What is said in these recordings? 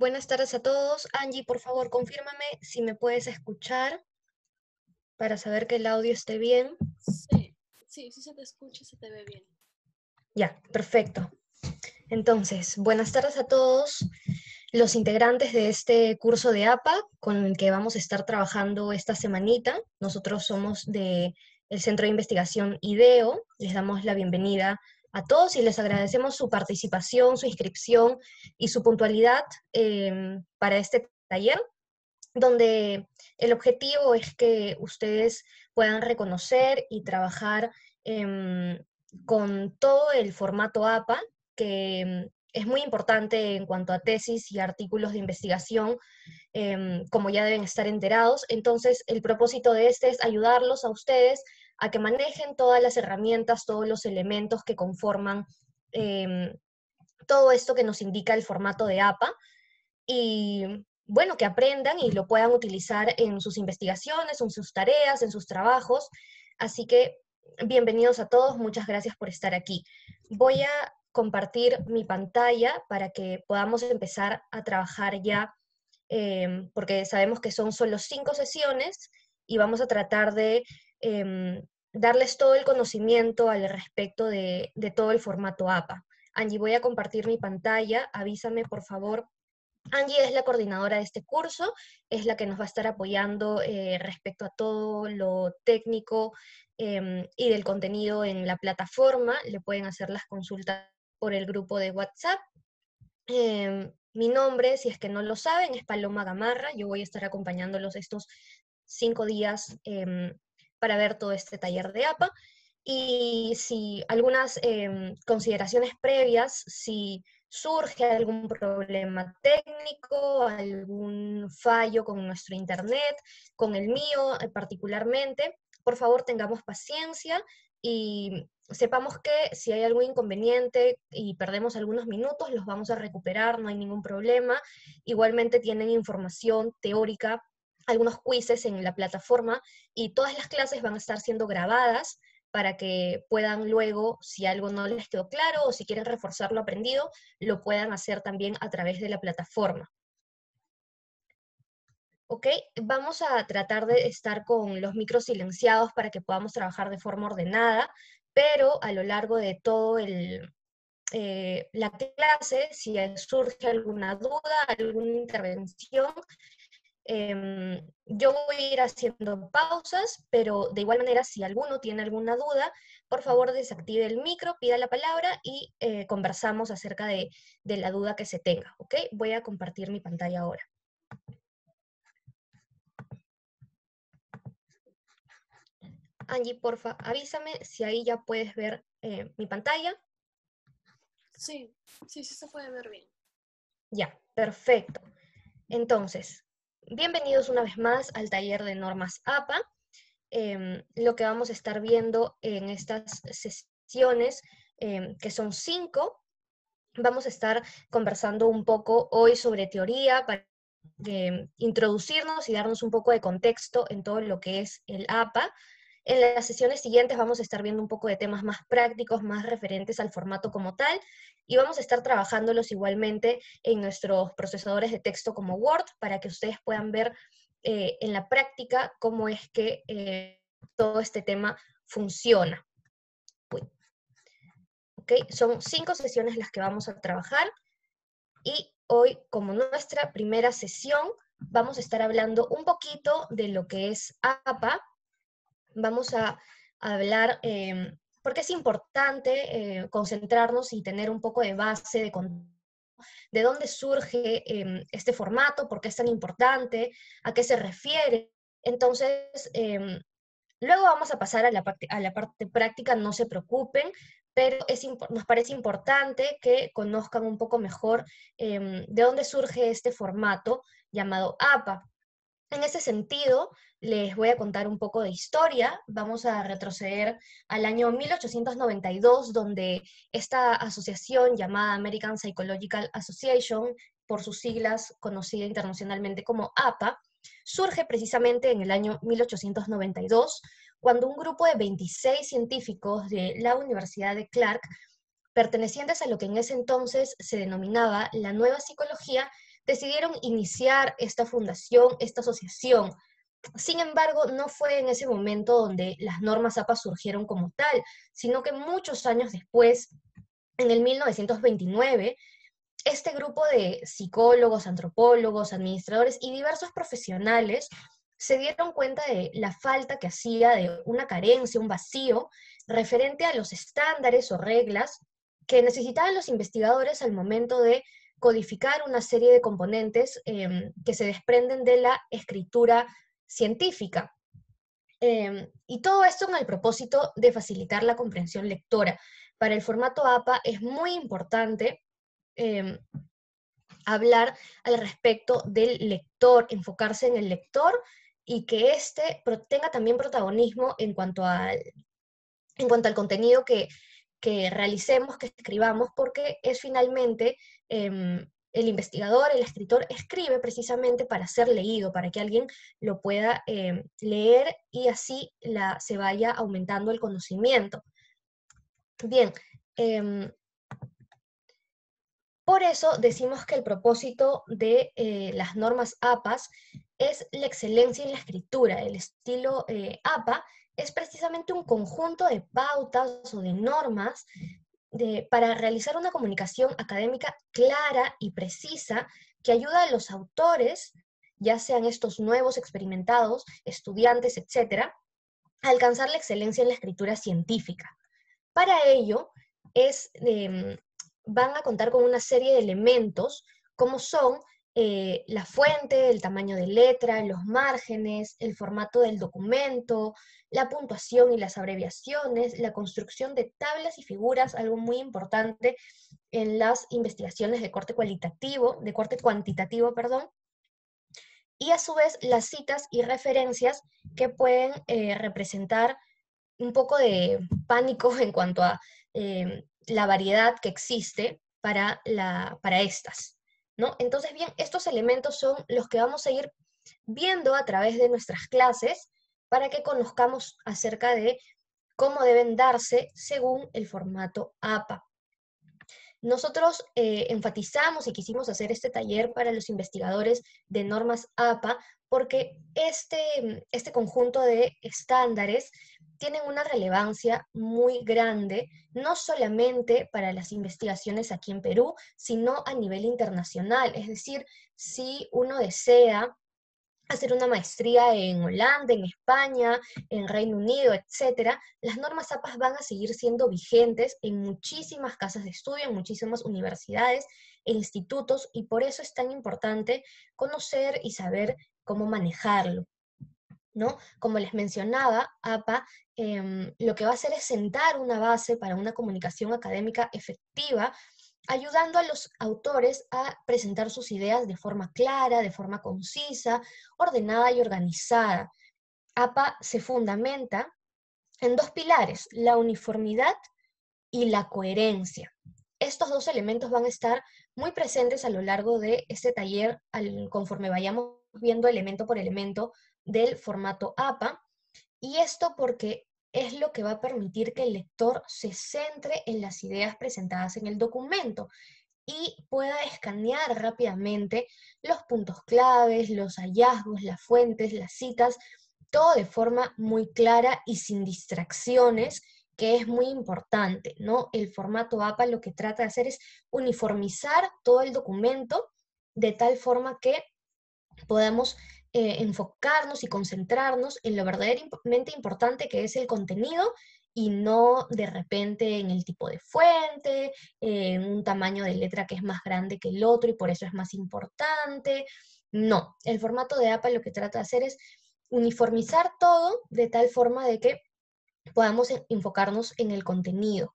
Buenas tardes a todos. Angie, por favor, confírmame si me puedes escuchar para saber que el audio esté bien. Sí, sí se te escucha y se te ve bien. Ya, perfecto. Entonces, buenas tardes a todos los integrantes de este curso de APA con el que vamos a estar trabajando esta semanita. Nosotros somos del Centro de Investigación IDEO. Les damos la bienvenida a todos y les agradecemos su participación, su inscripción y su puntualidad para este taller, donde el objetivo es que ustedes puedan reconocer y trabajar con todo el formato APA, que es muy importante en cuanto a tesis y artículos de investigación, como ya deben estar enterados. Entonces, el propósito de este es ayudarlos a ustedes a que manejen todas las herramientas, todos los elementos que conforman em, todo esto que nos indica el formato de APA, y bueno, que aprendan y lo puedan utilizar en sus investigaciones, en sus tareas, en sus trabajos. Así que bienvenidos a todos, muchas gracias por estar aquí. Voy a compartir mi pantalla para que podamos empezar a trabajar ya, porque sabemos que son solo 5 sesiones y vamos a tratar de darles todo el conocimiento al respecto de todo el formato APA. Angie, voy a compartir mi pantalla, avísame por favor. Angie es la coordinadora de este curso, es la que nos va a estar apoyando respecto a todo lo técnico y del contenido en la plataforma. Le pueden hacer las consultas por el grupo de WhatsApp. Mi nombre, si es que no lo saben, es Paloma Gamarra. Yo voy a estar acompañándolos estos 5 días para ver todo este taller de APA. Y si algunas consideraciones previas, si surge algún problema técnico, algún fallo con nuestro internet, con el mío particularmente, por favor tengamos paciencia y sepamos que si hay algún inconveniente y perdemos algunos minutos, los vamos a recuperar, no hay ningún problema. Igualmente tienen información teórica, algunos quizzes en la plataforma, y todas las clases van a estar siendo grabadas para que puedan luego, si algo no les quedó claro o si quieren reforzar lo aprendido, lo puedan hacer también a través de la plataforma. ¿Ok? Vamos a tratar de estar con los micros silenciados para que podamos trabajar de forma ordenada, pero a lo largo de todo la clase, si surge alguna duda, alguna intervención, yo voy a ir haciendo pausas, pero de igual manera, si alguno tiene alguna duda, por favor desactive el micro, pida la palabra y conversamos acerca de la duda que se tenga, ¿ok? Voy a compartir mi pantalla ahora. Angie, porfa, avísame si ahí ya puedes ver mi pantalla. Sí se puede ver bien. Ya, perfecto. Entonces, bienvenidos una vez más al taller de normas APA. Lo que vamos a estar viendo en estas sesiones, que son 5, vamos a estar conversando un poco hoy sobre teoría para introducirnos y darnos un poco de contexto en todo lo que es el APA. En las sesiones siguientes vamos a estar viendo un poco de temas más prácticos, más referentes al formato como tal, y vamos a estar trabajándolos igualmente en nuestros procesadores de texto como Word, para que ustedes puedan ver en la práctica cómo es que todo este tema funciona. Uy. ¿Okay? Son 5 sesiones las que vamos a trabajar, y hoy, como nuestra primera sesión, vamos a estar hablando un poquito de lo que es APA. Vamos a hablar, porque es importante concentrarnos y tener un poco de base de dónde surge este formato, por qué es tan importante, a qué se refiere. Entonces, luego vamos a pasar a la parte práctica, no se preocupen, pero nos parece importante que conozcan un poco mejor de dónde surge este formato llamado APA. En ese sentido, les voy a contar un poco de historia. Vamos a retroceder al año 1892, donde esta asociación llamada American Psychological Association, por sus siglas conocida internacionalmente como APA, surge precisamente en el año 1892, cuando un grupo de 26 científicos de la Universidad de Clark, pertenecientes a lo que en ese entonces se denominaba la Nueva Psicología, decidieron iniciar esta fundación, esta asociación. Sin embargo, no fue en ese momento donde las normas APA surgieron como tal, sino que muchos años después, en el 1929, este grupo de psicólogos, antropólogos, administradores y diversos profesionales se dieron cuenta de la falta que hacía, de una carencia, un vacío, referente a los estándares o reglas que necesitaban los investigadores al momento de codificar una serie de componentes que se desprenden de la escritura científica. Y todo esto con el propósito de facilitar la comprensión lectora. Para el formato APA es muy importante eh, hablar al respecto del lector, enfocarse en el lector y que éste tenga también protagonismo en cuanto al contenido que realicemos, que escribamos, porque es finalmente el investigador, el escritor, escribe precisamente para ser leído, para que alguien lo pueda leer y así se vaya aumentando el conocimiento. Bien, por eso decimos que el propósito de las normas APAS es la excelencia en la escritura. El estilo APA es precisamente un conjunto de pautas o de normas para realizar una comunicación académica clara y precisa que ayuda a los autores, ya sean estos nuevos experimentados, estudiantes, etcétera, a alcanzar la excelencia en la escritura científica. Para ello, van a contar con una serie de elementos, como son la fuente, el tamaño de letra, los márgenes, el formato del documento, la puntuación y las abreviaciones, la construcción de tablas y figuras, algo muy importante en las investigaciones de corte cuantitativo, perdón, y a su vez las citas y referencias que pueden representar un poco de pánico en cuanto a la variedad que existe para estas, ¿no? Entonces, bien, estos elementos son los que vamos a ir viendo a través de nuestras clases para que conozcamos acerca de cómo deben darse según el formato APA. Nosotros enfatizamos y quisimos hacer este taller para los investigadores de normas APA porque este conjunto de estándares tienen una relevancia muy grande, no solamente para las investigaciones aquí en Perú, sino a nivel internacional. Es decir, si uno desea hacer una maestría en Holanda, en España, en Reino Unido, etcétera, las normas APAS van a seguir siendo vigentes en muchísimas casas de estudio, en muchísimas universidades e institutos, y por eso es tan importante conocer y saber cómo manejarlo, ¿no? Como les mencionaba, APA lo que va a hacer es sentar una base para una comunicación académica efectiva, ayudando a los autores a presentar sus ideas de forma clara, de forma concisa, ordenada y organizada. APA se fundamenta en dos pilares, la uniformidad y la coherencia. Estos dos elementos van a estar muy presentes a lo largo de este taller, conforme vayamos viendo elemento por elemento del formato APA, y esto porque es lo que va a permitir que el lector se centre en las ideas presentadas en el documento y pueda escanear rápidamente los puntos claves, los hallazgos, las fuentes, las citas, todo de forma muy clara y sin distracciones, que es muy importante, ¿no? El formato APA lo que trata de hacer es uniformizar todo el documento de tal forma que podamos enfocarnos y concentrarnos en lo verdaderamente importante que es el contenido y no de repente en el tipo de fuente, en un tamaño de letra que es más grande que el otro y por eso es más importante. No, el formato de APA lo que trata de hacer es uniformizar todo de tal forma de que podamos enfocarnos en el contenido.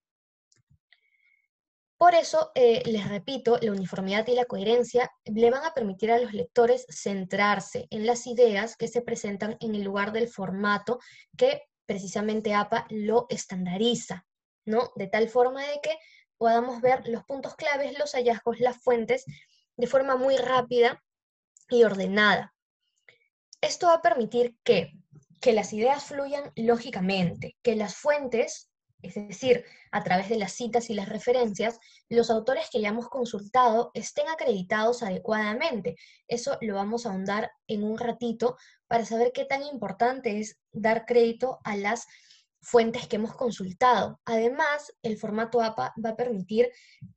Por eso, les repito, la uniformidad y la coherencia le van a permitir a los lectores centrarse en las ideas que se presentan en el lugar del formato que precisamente APA lo estandariza, ¿no? De tal forma de que podamos ver los puntos claves, los hallazgos, las fuentes, de forma muy rápida y ordenada. Esto va a permitir que las ideas fluyan lógicamente, que las fuentes es decir, a través de las citas y las referencias, los autores que hayamos consultado estén acreditados adecuadamente. Eso lo vamos a ahondar en un ratito para saber qué tan importante es dar crédito a las fuentes que hemos consultado. Además, el formato APA va a permitir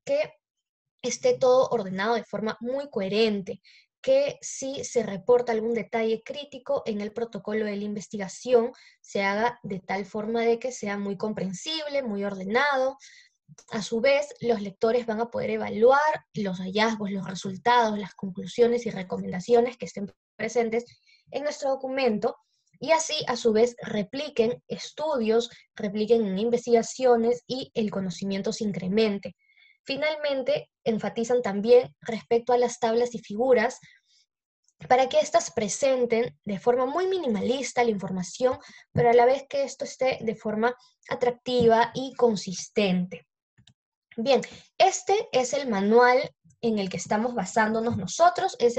que esté todo ordenado de forma muy coherente, que si se reporta algún detalle crítico en el protocolo de la investigación, se haga de tal forma de que sea muy comprensible, muy ordenado. A su vez, los lectores van a poder evaluar los hallazgos, los resultados, las conclusiones y recomendaciones que estén presentes en nuestro documento y así, a su vez, repliquen estudios, repliquen investigaciones y el conocimiento se incremente. Finalmente, enfatizan también respecto a las tablas y figuras para que éstas presenten de forma muy minimalista la información, pero a la vez que esto esté de forma atractiva y consistente. Bien, este es el manual en el que estamos basándonos nosotros, es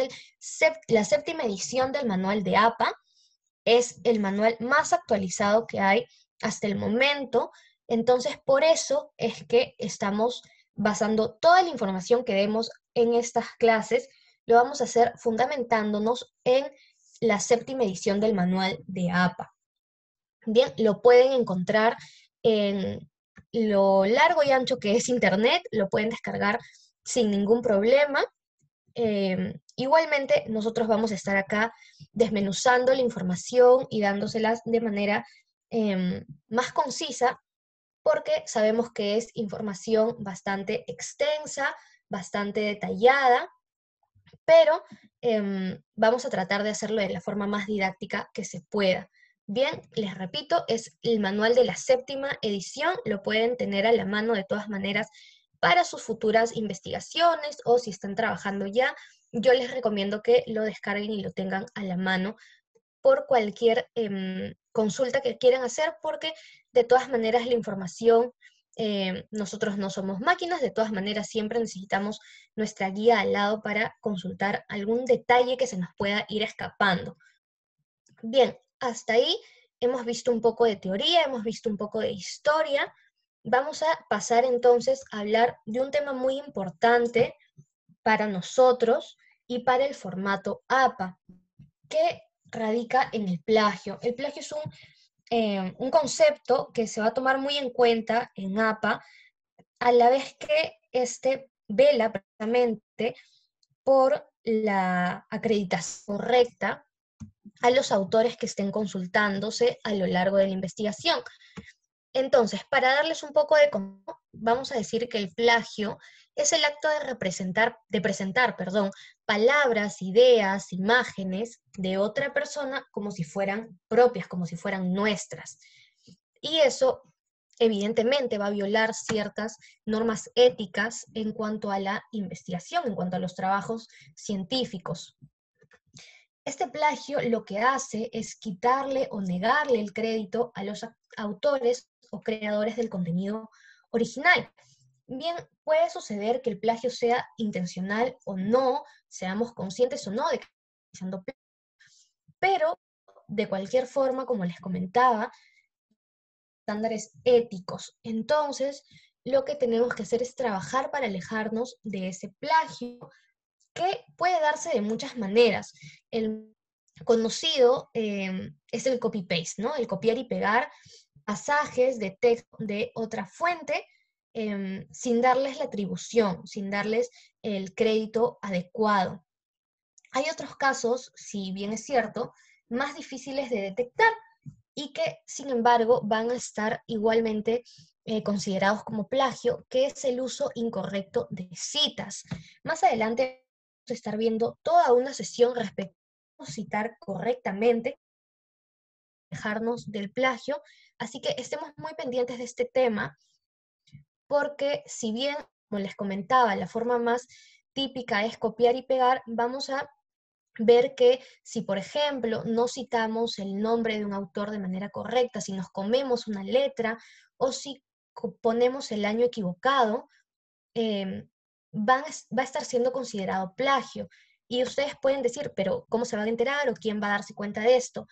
la séptima edición del manual de APA, es el manual más actualizado que hay hasta el momento, entonces por eso es que estamos basando toda la información que demos en estas clases, lo vamos a hacer fundamentándonos en la séptima edición del manual de APA. Bien, lo pueden encontrar en lo largo y ancho que es Internet, lo pueden descargar sin ningún problema. Igualmente, nosotros vamos a estar acá desmenuzando la información y dándoselas de manera más concisa, porque sabemos que es información bastante extensa, bastante detallada, pero vamos a tratar de hacerlo de la forma más didáctica que se pueda. Bien, les repito, es el manual de la séptima edición, lo pueden tener a la mano de todas maneras para sus futuras investigaciones o si están trabajando ya, yo les recomiendo que lo descarguen y lo tengan a la mano por cualquier consulta que quieran hacer, porque de todas maneras la información, nosotros no somos máquinas, de todas maneras siempre necesitamos nuestra guía al lado para consultar algún detalle que se nos pueda ir escapando. Bien, hasta ahí hemos visto un poco de teoría, hemos visto un poco de historia. Vamos a pasar entonces a hablar de un tema muy importante para nosotros y para el formato APA, que radica en el plagio. El plagio es un concepto que se va a tomar muy en cuenta en APA, a la vez que este vela precisamente por la acreditación correcta a los autores que estén consultándose a lo largo de la investigación. Entonces, para darles un poco de contexto, vamos a decir que el plagio es el acto de presentar, palabras, ideas, imágenes de otra persona como si fueran propias, como si fueran nuestras. Y eso, evidentemente, va a violar ciertas normas éticas en cuanto a la investigación, en cuanto a los trabajos científicos. Este plagio lo que hace es quitarle o negarle el crédito a los autores o creadores del contenido original. Bien, puede suceder que el plagio sea intencional o no, seamos conscientes o no de que estamos utilizando plagio, pero de cualquier forma, como les comentaba, estándares éticos. Entonces, lo que tenemos que hacer es trabajar para alejarnos de ese plagio, que puede darse de muchas maneras. El conocido es el copy-paste, ¿no? El copiar y pegar pasajes de texto de otra fuente sin darles la atribución, sin darles el crédito adecuado. Hay otros casos, si bien es cierto, más difíciles de detectar y que, sin embargo, van a estar igualmente considerados como plagio, que es el uso incorrecto de citas. Más adelante vamos a estar viendo toda una sesión respecto a citar correctamente, dejarnos del plagio, así que estemos muy pendientes de este tema, porque si bien, como les comentaba, la forma más típica es copiar y pegar, vamos a ver que si, por ejemplo, no citamos el nombre de un autor de manera correcta, si nos comemos una letra o si ponemos el año equivocado, va a estar siendo considerado plagio. Y ustedes pueden decir, pero ¿cómo se van a enterar o quién va a darse cuenta de esto?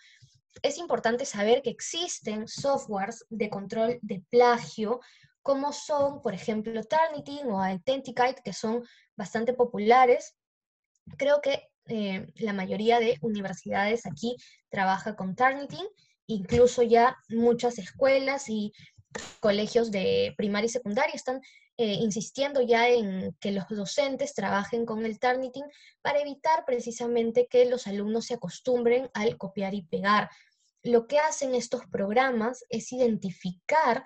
es importante saber que existen softwares de control de plagio, como son, por ejemplo, Turnitin o Authenticate, que son bastante populares. Creo que la mayoría de universidades aquí trabaja con Turnitin, incluso ya muchas escuelas y colegios de primaria y secundaria están insistiendo ya en que los docentes trabajen con el Turnitin para evitar precisamente que los alumnos se acostumbren al copiar y pegar. Lo que hacen estos programas es identificar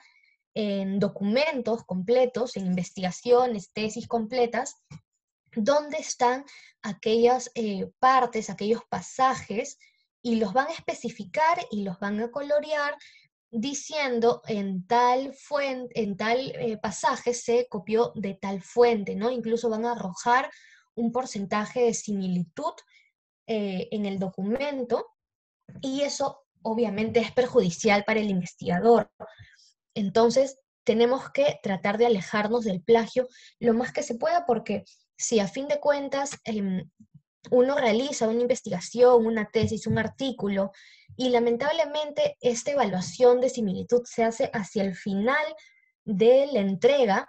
en documentos completos, en investigaciones, tesis completas, dónde están aquellas partes, aquellos pasajes, y los van a especificar y los van a colorear diciendo en tal fuente, en tal pasaje se copió de tal fuente, ¿no? Incluso van a arrojar un porcentaje de similitud en el documento, y eso obviamente es perjudicial para el investigador. Entonces, tenemos que tratar de alejarnos del plagio lo más que se pueda, porque si a fin de cuentas uno realiza una investigación, una tesis, un artículo, y lamentablemente esta evaluación de similitud se hace hacia el final de la entrega,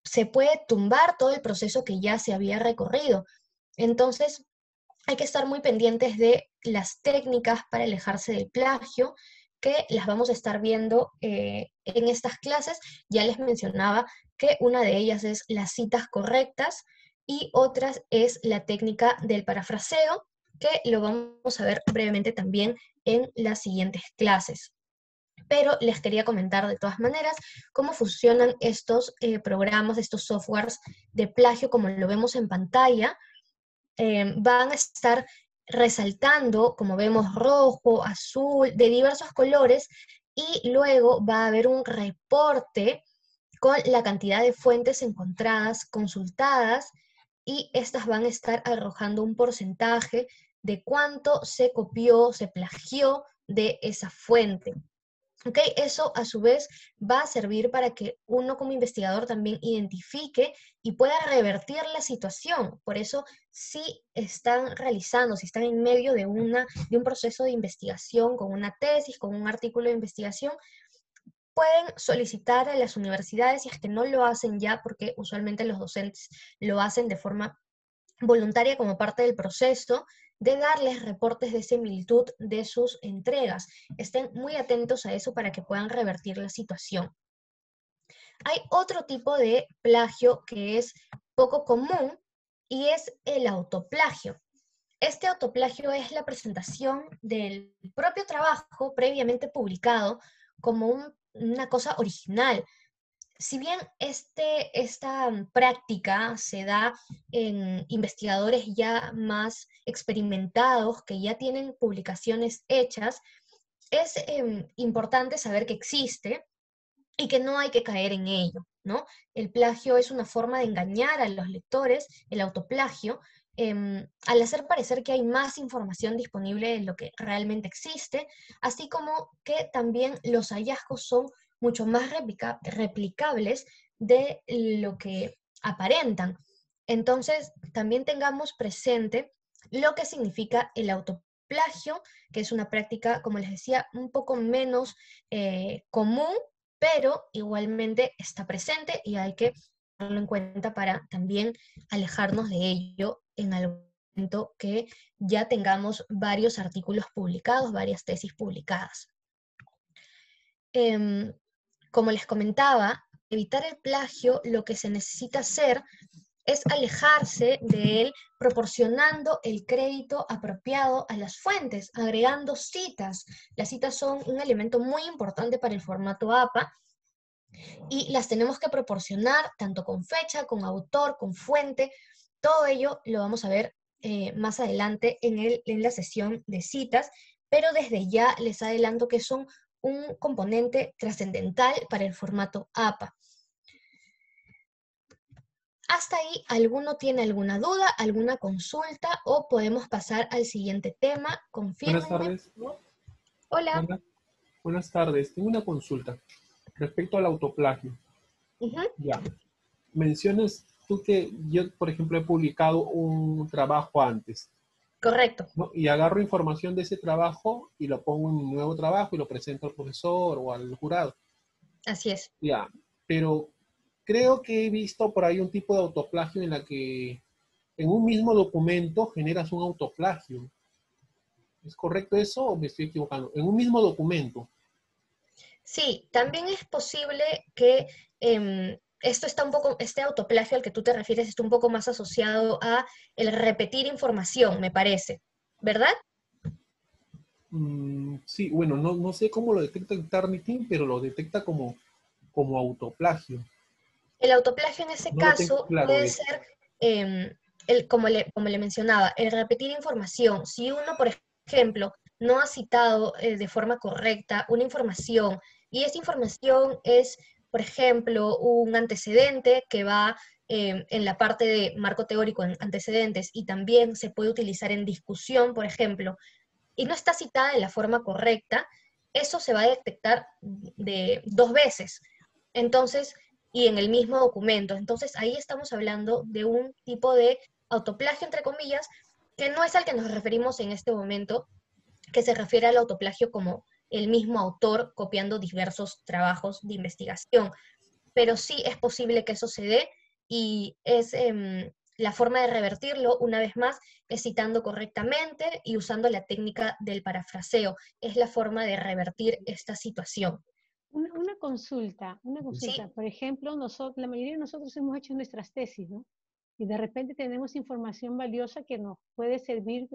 se puede tumbar todo el proceso que ya se había recorrido. Entonces, hay que estar muy pendientes de las técnicas para alejarse del plagio, que las vamos a estar viendo en estas clases. Ya les mencionaba que una de ellas es las citas correctas y otras es la técnica del parafraseo, que lo vamos a ver brevemente también en las siguientes clases. Pero les quería comentar de todas maneras cómo funcionan estos programas, estos softwares de plagio, como lo vemos en pantalla. Van a estar resaltando, como vemos, rojo, azul, de diversos colores, y luego va a haber un reporte con la cantidad de fuentes encontradas, consultadas, y estas van a estar arrojando un porcentaje de cuánto se copió, se plagió de esa fuente. ¿Ok? Eso a su vez va a servir para que uno como investigador también identifique y pueda revertir la situación. Por eso, si están realizando, si están en medio de un proceso de investigación, con una tesis, con un artículo de investigación, pueden solicitar a las universidades, si es que no lo hacen ya, porque usualmente los docentes lo hacen de forma voluntaria como parte del proceso, de darles reportes de similitud de sus entregas. Estén muy atentos a eso para que puedan revertir la situación. Hay otro tipo de plagio que es poco común, y es el autoplagio. Este autoplagio es la presentación del propio trabajo previamente publicado como una cosa original. Si bien esta práctica se da en investigadores ya más experimentados, que ya tienen publicaciones hechas, es importante saber que existe y que no hay que caer en ello, ¿no? El plagio es una forma de engañar a los lectores, el autoplagio, al hacer parecer que hay más información disponible de lo que realmente existe, así como que también los hallazgos son mucho más replicables de lo que aparentan. Entonces, también tengamos presente lo que significa el autoplagio, que es una práctica, como les decía, un poco menos común, pero igualmente está presente y hay que tenerlo en cuenta para también alejarnos de ello en algún momento que ya tengamos varios artículos publicados, varias tesis publicadas. Como les comentaba, evitar el plagio, lo que se necesita hacer es alejarse de él proporcionando el crédito apropiado a las fuentes, agregando citas. Las citas son un elemento muy importante para el formato APA, y las tenemos que proporcionar tanto con fecha, con autor, con fuente. Todo ello lo vamos a ver más adelante en la sesión de citas, pero desde ya les adelanto que son un componente trascendental para el formato APA. ¿Hasta ahí alguno tiene alguna duda, alguna consulta, o podemos pasar al siguiente tema? Buenas Confírmenme. tardes. Hola. Buenas, buenas tardes. Tengo una consulta respecto al autoplagio. Ujú. Ya. Mencionas tú que yo, por ejemplo, he publicado un trabajo antes. Correcto. ¿no? Y agarro información de ese trabajo y lo pongo en mi nuevo trabajo y lo presento al profesor o al jurado. Así es. Ya, pero creo que he visto por ahí un tipo de autoplagio en la que en un mismo documento generas un autoplagio. ¿Es correcto eso o me estoy equivocando? En un mismo documento. Sí, también es posible que esto está un poco, este autoplagio al que tú te refieres está un poco más asociado a el repetir información, me parece, ¿verdad? Sí, bueno, no sé cómo lo detecta el Turnitin, pero lo detecta como autoplagio. El autoplagio en ese No lo tengo caso claro puede eso. ser, como le mencionaba, el repetir información. Si uno, por ejemplo, no ha citado de forma correcta una información y esta información es, por ejemplo, un antecedente que va en la parte de marco teórico en antecedentes y también se puede utilizar en discusión, por ejemplo, y no está citada de la forma correcta, eso se va a detectar de dos veces. Entonces, y en el mismo documento. Entonces, ahí estamos hablando de un tipo de autoplagio, entre comillas, que no es al que nos referimos en este momento, que se refiere al autoplagio como el mismo autor copiando diversos trabajos de investigación. Pero sí es posible que eso se dé y es la forma de revertirlo, una vez más, es citando correctamente y usando la técnica del parafraseo. Es la forma de revertir esta situación. Una consulta, una ¿Sí? consulta. Por ejemplo, nosotros, la mayoría de nosotros hemos hecho nuestras tesis, ¿no? Y de repente tenemos información valiosa que nos puede servir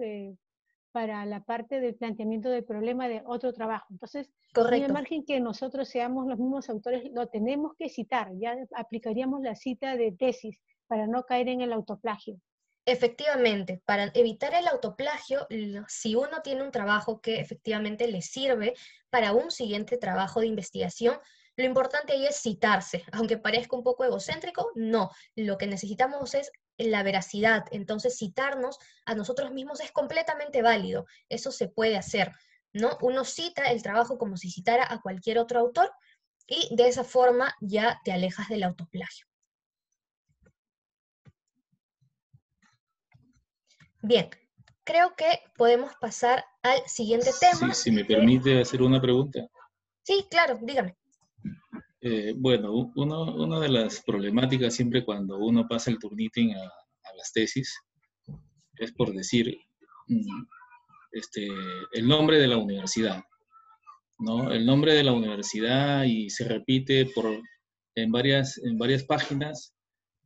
para la parte del planteamiento del problema de otro trabajo. Entonces, muy al Correcto. margen que nosotros seamos los mismos autores, lo tenemos que citar. Ya aplicaríamos la cita de tesis para no caer en el autoplagio. Efectivamente, para evitar el autoplagio, si uno tiene un trabajo que efectivamente le sirve para un siguiente trabajo de investigación, lo importante ahí es citarse. Aunque parezca un poco egocéntrico, no. Lo que necesitamos es la veracidad. Entonces, citarnos a nosotros mismos es completamente válido. Eso se puede hacer, ¿no? Uno cita el trabajo como si citara a cualquier otro autor y de esa forma ya te alejas del autoplagio. Bien, creo que podemos pasar al siguiente tema. Sí, si me permite hacer una pregunta. Sí, claro, dígame. Bueno, una de las problemáticas siempre cuando uno pasa el Turnitin a las tesis es por decir mm, este, el nombre de la universidad, ¿no? El nombre de la universidad y se repite en varias páginas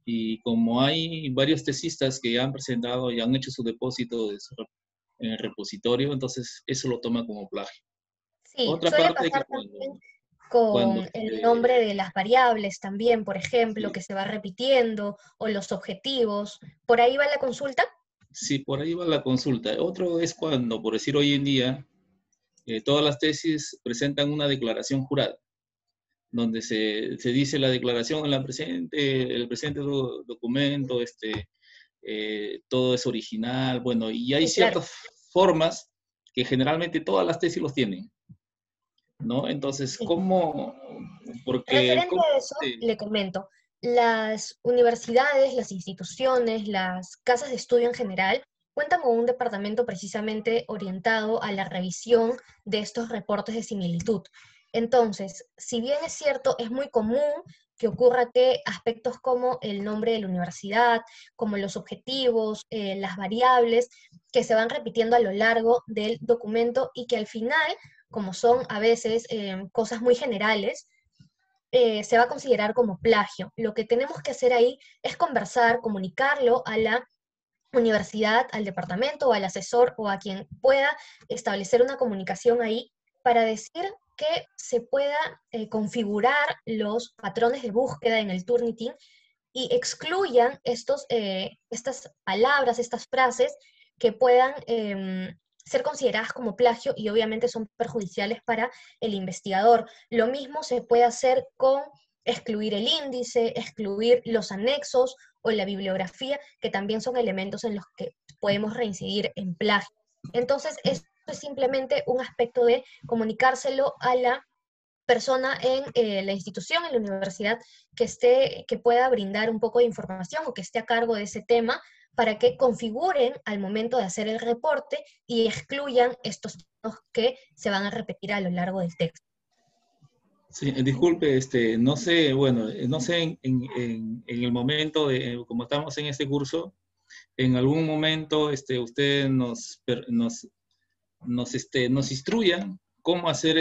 y como hay varios tesistas que ya han presentado y han hecho su depósito en el repositorio, entonces eso lo toma como plagio. Sí, Otra suele parte que pasar también con el nombre de las variables también, por ejemplo, sí, que se va repitiendo, o los objetivos. ¿Por ahí va la consulta? sí, por ahí va la consulta. Otro es cuando, por decir hoy en día, todas las tesis presentan una declaración jurada, donde se dice la declaración en el presente documento, todo es original, bueno, y hay Sí, claro. ciertas formas que generalmente todas las tesis los tienen, ¿no? Entonces, Sí. ¿cómo? Porque, Referente ¿cómo? a eso, le comento, las universidades, las instituciones, las casas de estudio en general cuentan con un departamento precisamente orientado a la revisión de estos reportes de similitud. Entonces, si bien es cierto, es muy común que ocurra que aspectos como el nombre de la universidad, como los objetivos, las variables, que se van repitiendo a lo largo del documento y que al final, como son a veces cosas muy generales, se va a considerar como plagio. Lo que tenemos que hacer ahí es conversar, comunicarlo a la universidad, al departamento o al asesor o a quien pueda establecer una comunicación ahí para decir que se pueda configurar los patrones de búsqueda en el Turnitin y excluyan estas palabras, estas frases que puedan ser consideradas como plagio y obviamente son perjudiciales para el investigador. Lo mismo se puede hacer con excluir el índice, excluir los anexos o la bibliografía, que también son elementos en los que podemos reincidir en plagio. Entonces, esto es simplemente un aspecto de comunicárselo a la persona en la institución, en la universidad, que pueda brindar un poco de información o que esté a cargo de ese tema para que configuren al momento de hacer el reporte y excluyan estos términos que se van a repetir a lo largo del texto. Sí, disculpe, no sé, bueno, no sé en el momento de, como estamos en este curso, en algún momento ustedes nos instruyan cómo hacer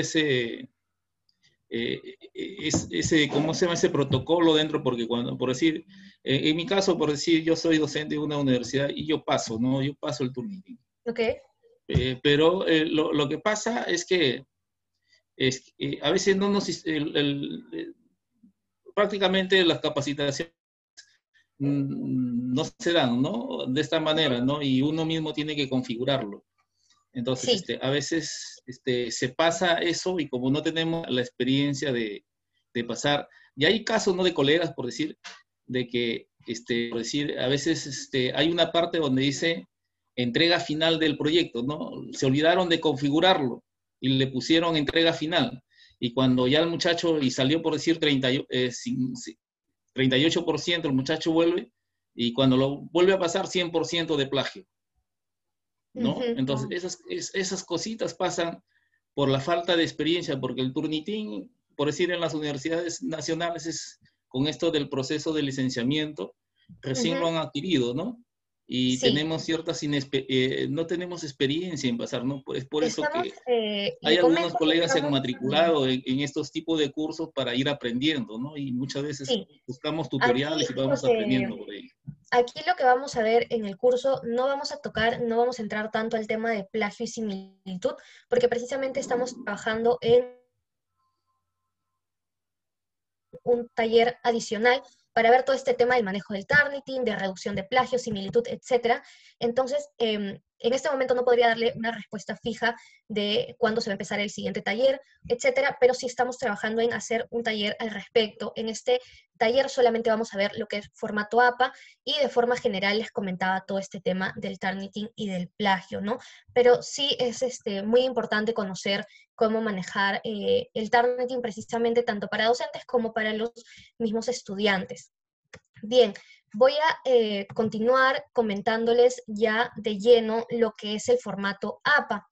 ¿cómo se llama ese protocolo dentro? Porque cuando, por decir, en mi caso, por decir, yo soy docente de una universidad y yo paso, ¿no? Yo paso el turnitin. Ok. Pero lo que pasa es que a veces no nos, prácticamente las capacitaciones no se dan, ¿no? De esta manera, ¿no? Y uno mismo tiene que configurarlo. Entonces, Sí. a veces se pasa eso y como no tenemos la experiencia de pasar, y hay casos, ¿no? De colegas, por decir, de que, por decir, a veces hay una parte donde dice entrega final del proyecto, ¿no? Se olvidaron de configurarlo y le pusieron entrega final. Y cuando ya el muchacho, y salió por decir 38%, el muchacho vuelve, y cuando lo vuelve a pasar, 100% de plagio, ¿no? Entonces, esas cositas pasan por la falta de experiencia, porque el Turnitin, por decir, en las universidades nacionales, es con esto del proceso de licenciamiento, recién lo han adquirido, ¿no? Y Sí. tenemos ciertas, no tenemos experiencia en pasar, ¿no? Es por eso Estamos, que hay le algunos comento que colegas se han estamos, matriculado en estos tipos de cursos para ir aprendiendo, ¿no? Y muchas veces sí, buscamos aquí tutoriales y lo vamos que, aprendiendo por ahí. aquí lo que vamos a ver en el curso, no vamos a tocar, no vamos a entrar tanto al tema de plagio y similitud, porque precisamente estamos trabajando en un taller adicional para ver todo este tema del manejo del targeting, de reducción de plagio, similitud, etc. Entonces, en este momento no podría darle una respuesta fija de cuándo se va a empezar el siguiente taller, etcétera, pero sí estamos trabajando en hacer un taller al respecto. En este taller solamente vamos a ver lo que es formato APA y de forma general les comentaba todo este tema del targeting y del plagio, ¿no? Pero sí es muy importante conocer cómo manejar el targeting precisamente tanto para docentes como para los mismos estudiantes. Bien, voy a continuar comentándoles ya de lleno lo que es el formato APA.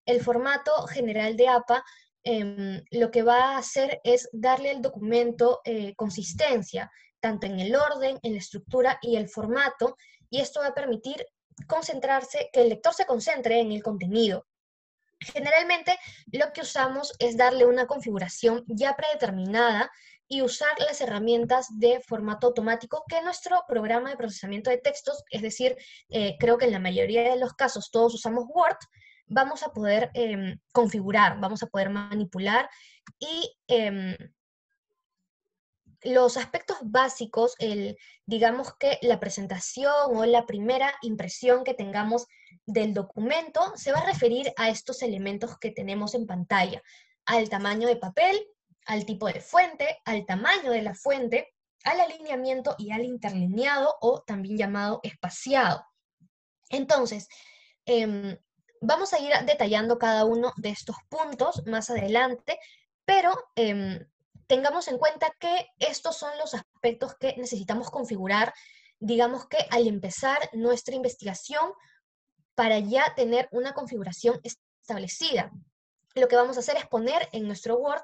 El formato general de APA lo que va a hacer es darle al documento consistencia, tanto en el orden, en la estructura y el formato, y esto va a permitir concentrarse, que el lector se concentre en el contenido. Generalmente lo que usamos es darle una configuración ya predeterminada y usar las herramientas de formato automático que nuestro programa de procesamiento de textos, es decir, creo que en la mayoría de los casos todos usamos Word, vamos a poder configurar, vamos a poder manipular y los aspectos básicos, digamos que la presentación o la primera impresión que tengamos del documento se va a referir a estos elementos que tenemos en pantalla, al tamaño de papel, al tipo de fuente, al tamaño de la fuente, al alineamiento y al interlineado o también llamado espaciado. Entonces, vamos a ir detallando cada uno de estos puntos más adelante, pero tengamos en cuenta que estos son los aspectos que necesitamos configurar, digamos que al empezar nuestra investigación para ya tener una configuración establecida. Lo que vamos a hacer es poner en nuestro Word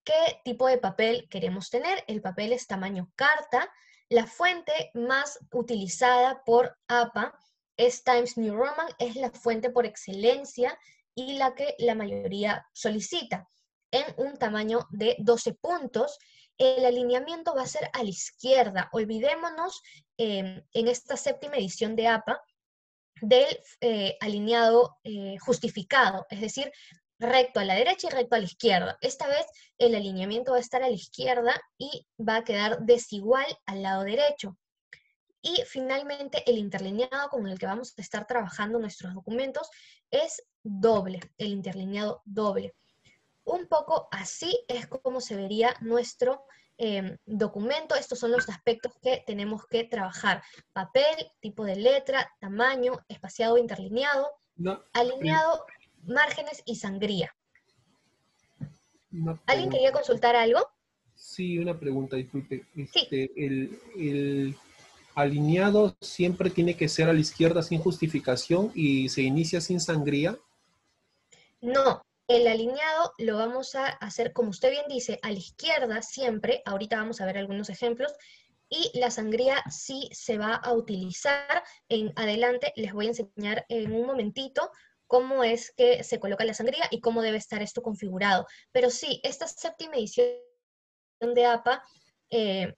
qué tipo de papel queremos tener. El papel es tamaño carta. La fuente más utilizada por APA es Times New Roman, es la fuente por excelencia y la que la mayoría solicita. En un tamaño de 12 puntos, el alineamiento va a ser a la izquierda. Olvidémonos en esta séptima edición de APA del alineado justificado, es decir, recto a la derecha y recto a la izquierda. Esta vez el alineamiento va a estar a la izquierda y va a quedar desigual al lado derecho. Y finalmente el interlineado con el que vamos a estar trabajando nuestros documentos es doble, el interlineado doble. Un poco así es como se vería nuestro documento. Estos son los aspectos que tenemos que trabajar: papel, tipo de letra, tamaño, espaciado, interlineado, alineado, márgenes y sangría. ¿Alguien quería consultar algo? Sí, una pregunta, disculpe. Sí. alineado siempre tiene que ser a la izquierda sin justificación y se inicia sin sangría. No, el alineado lo vamos a hacer, como usted bien dice, a la izquierda siempre. Ahorita vamos a ver algunos ejemplos. Y la sangría sí se va a utilizar. En adelante les voy a enseñar en un momentito cómo es que se coloca la sangría y cómo debe estar esto configurado. Pero sí, esta séptima edición de APA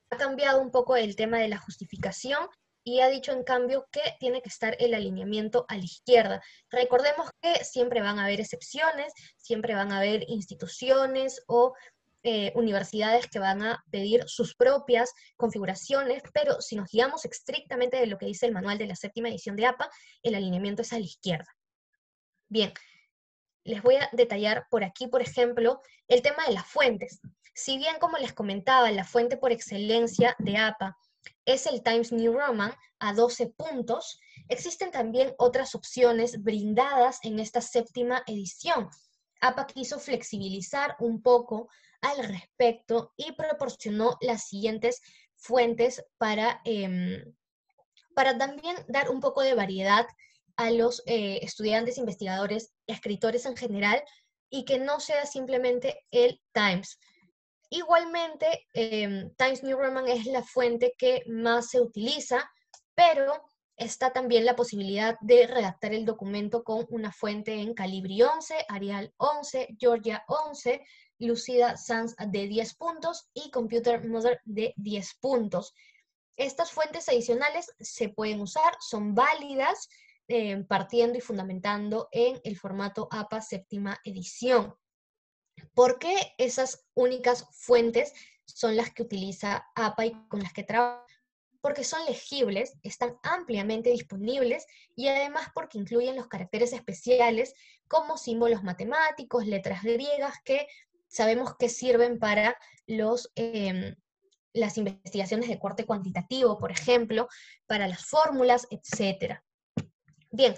ha cambiado un poco el tema de la justificación y ha dicho en cambio que tiene que estar el alineamiento a la izquierda. Recordemos que siempre van a haber excepciones, siempre van a haber instituciones o universidades que van a pedir sus propias configuraciones, pero si nos guiamos estrictamente de lo que dice el manual de la séptima edición de APA, el alineamiento es a la izquierda. Bien, les voy a detallar por aquí, por ejemplo, el tema de las fuentes. Si bien, como les comentaba, la fuente por excelencia de APA es el Times New Roman a 12 puntos, existen también otras opciones brindadas en esta séptima edición. APA quiso flexibilizar un poco al respecto y proporcionó las siguientes fuentes para también dar un poco de variedad a los estudiantes, investigadores, escritores en general, y que no sea simplemente el Times. Igualmente, Times New Roman es la fuente que más se utiliza, pero está también la posibilidad de redactar el documento con una fuente en Calibri 11, Arial 11, Georgia 11, Lucida Sans de 10 puntos y Computer Mother de 10 puntos. Estas fuentes adicionales se pueden usar, son válidas, partiendo y fundamentando en el formato APA séptima edición. ¿Por qué esas únicas fuentes son las que utiliza APA y con las que trabaja? Porque son legibles, están ampliamente disponibles y además porque incluyen los caracteres especiales como símbolos matemáticos, letras griegas que sabemos que sirven para las investigaciones de corte cuantitativo, por ejemplo, para las fórmulas, etc. Bien,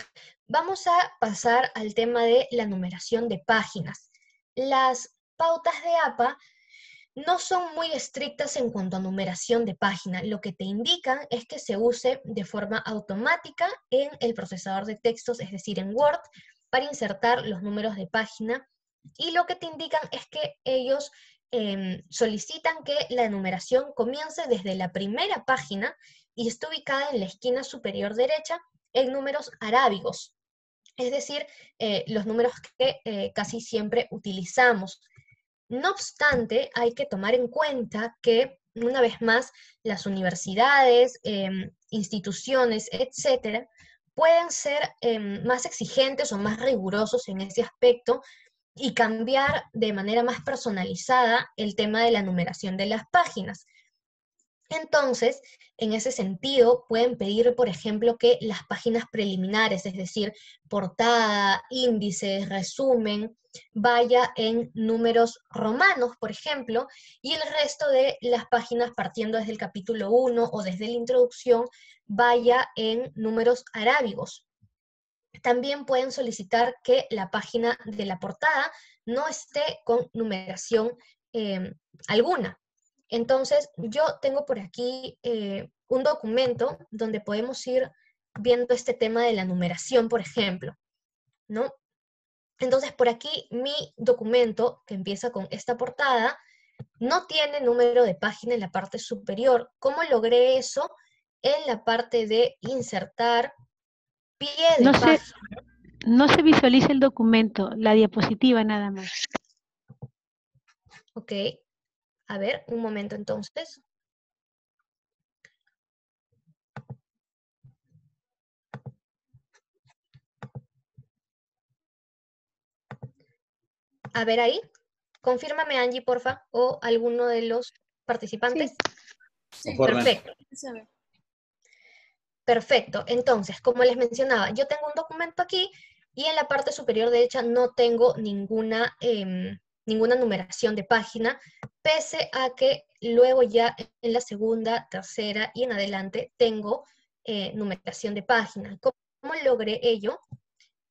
vamos a pasar al tema de la numeración de páginas. Las pautas de APA no son muy estrictas en cuanto a numeración de página. Lo que te indican es que se use de forma automática en el procesador de textos, es decir, en Word, para insertar los números de página. Y lo que te indican es que ellos solicitan que la numeración comience desde la primera página y esté ubicada en la esquina superior derecha en números arábigos, es decir, los números que casi siempre utilizamos. No obstante, hay que tomar en cuenta que, una vez más, las universidades, instituciones, etcétera, pueden ser más exigentes o más rigurosos en ese aspecto y cambiar de manera más personalizada el tema de la numeración de las páginas. Entonces, en ese sentido, pueden pedir, por ejemplo, que las páginas preliminares, es decir, portada, índice, resumen, vaya en números romanos, por ejemplo, y el resto de las páginas, partiendo desde el capítulo 1 o desde la introducción, vaya en números arábigos. También pueden solicitar que la página de la portada no esté con numeración alguna. Entonces, yo tengo por aquí un documento donde podemos ir viendo este tema de la numeración, por ejemplo, ¿no? Entonces, por aquí mi documento, que empieza con esta portada, no tiene número de página en la parte superior. ¿Cómo logré eso? En la parte de insertar pie de página. No se visualiza el documento, la diapositiva nada más. Ok. A ver, un momento entonces. A ver ahí. Confírmame, Angie, porfa, o alguno de los participantes. Sí. Perfecto. Se ve. Perfecto. Entonces, como les mencionaba, yo tengo un documento aquí y en la parte superior derecha no tengo ninguna numeración de página, pese a que luego ya en la segunda, tercera y en adelante tengo numeración de página. ¿Cómo logré ello?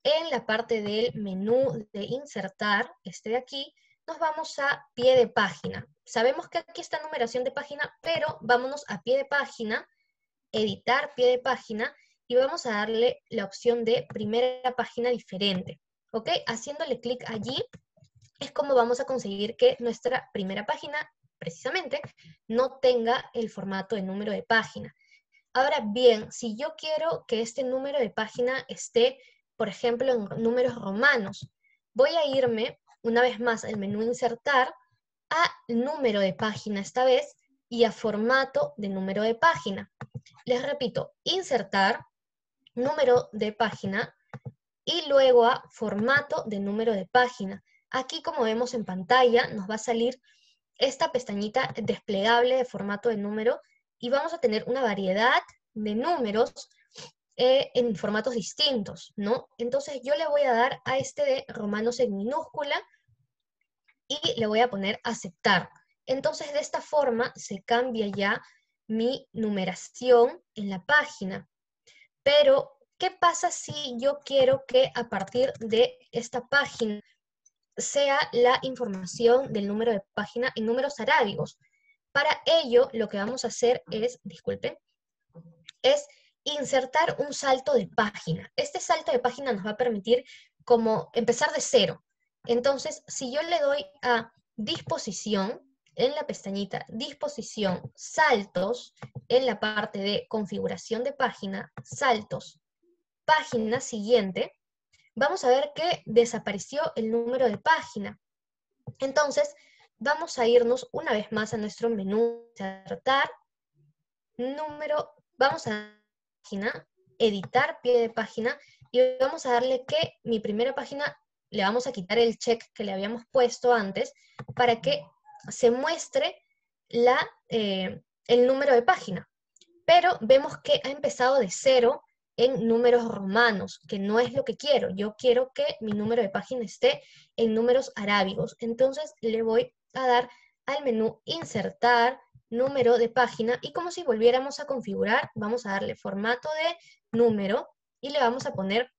En la parte del menú de insertar, este de aquí, nos vamos a pie de página. Sabemos que aquí está numeración de página, pero vámonos a pie de página editar pie de página y vamos a darle la opción de primera página diferente. ¿Ok? Haciéndole clic allí es como vamos a conseguir que nuestra primera página, precisamente, no tenga el formato de número de página. Ahora bien, si yo quiero que este número de página esté, por ejemplo, en números romanos, voy a irme una vez más al menú Insertar, a número de página esta vez y a formato de número de página. Les repito, Insertar, número de página y luego a formato de número de página. Aquí, como vemos en pantalla, nos va a salir esta pestañita desplegable de formato de número y vamos a tener una variedad de números en formatos distintos, ¿no? Entonces yo le voy a dar a este de romanos en minúscula y le voy a poner aceptar. Entonces de esta forma se cambia ya mi numeración en la página. Pero, ¿qué pasa si yo quiero que a partir de esta página sea la información del número de página en números arábigos? Para ello, lo que vamos a hacer es, disculpen, es insertar un salto de página. Este salto de página nos va a permitir como empezar de cero. Entonces, si yo le doy a disposición, en la pestañita disposición, saltos, en la parte de configuración de página, saltos, página siguiente, vamos a ver que desapareció el número de página. Entonces, vamos a irnos una vez más a nuestro menú, insertar, número, vamos a página, editar pie de página, y vamos a darle que mi primera página, le vamos a quitar el check que le habíamos puesto antes, para que se muestre el número de página. Pero vemos que ha empezado de cero en números romanos, que no es lo que quiero. Yo quiero que mi número de página esté en números arábigos. Entonces le voy a dar al menú insertar, número de página, y como si volviéramos a configurar, vamos a darle formato de número y le vamos a poner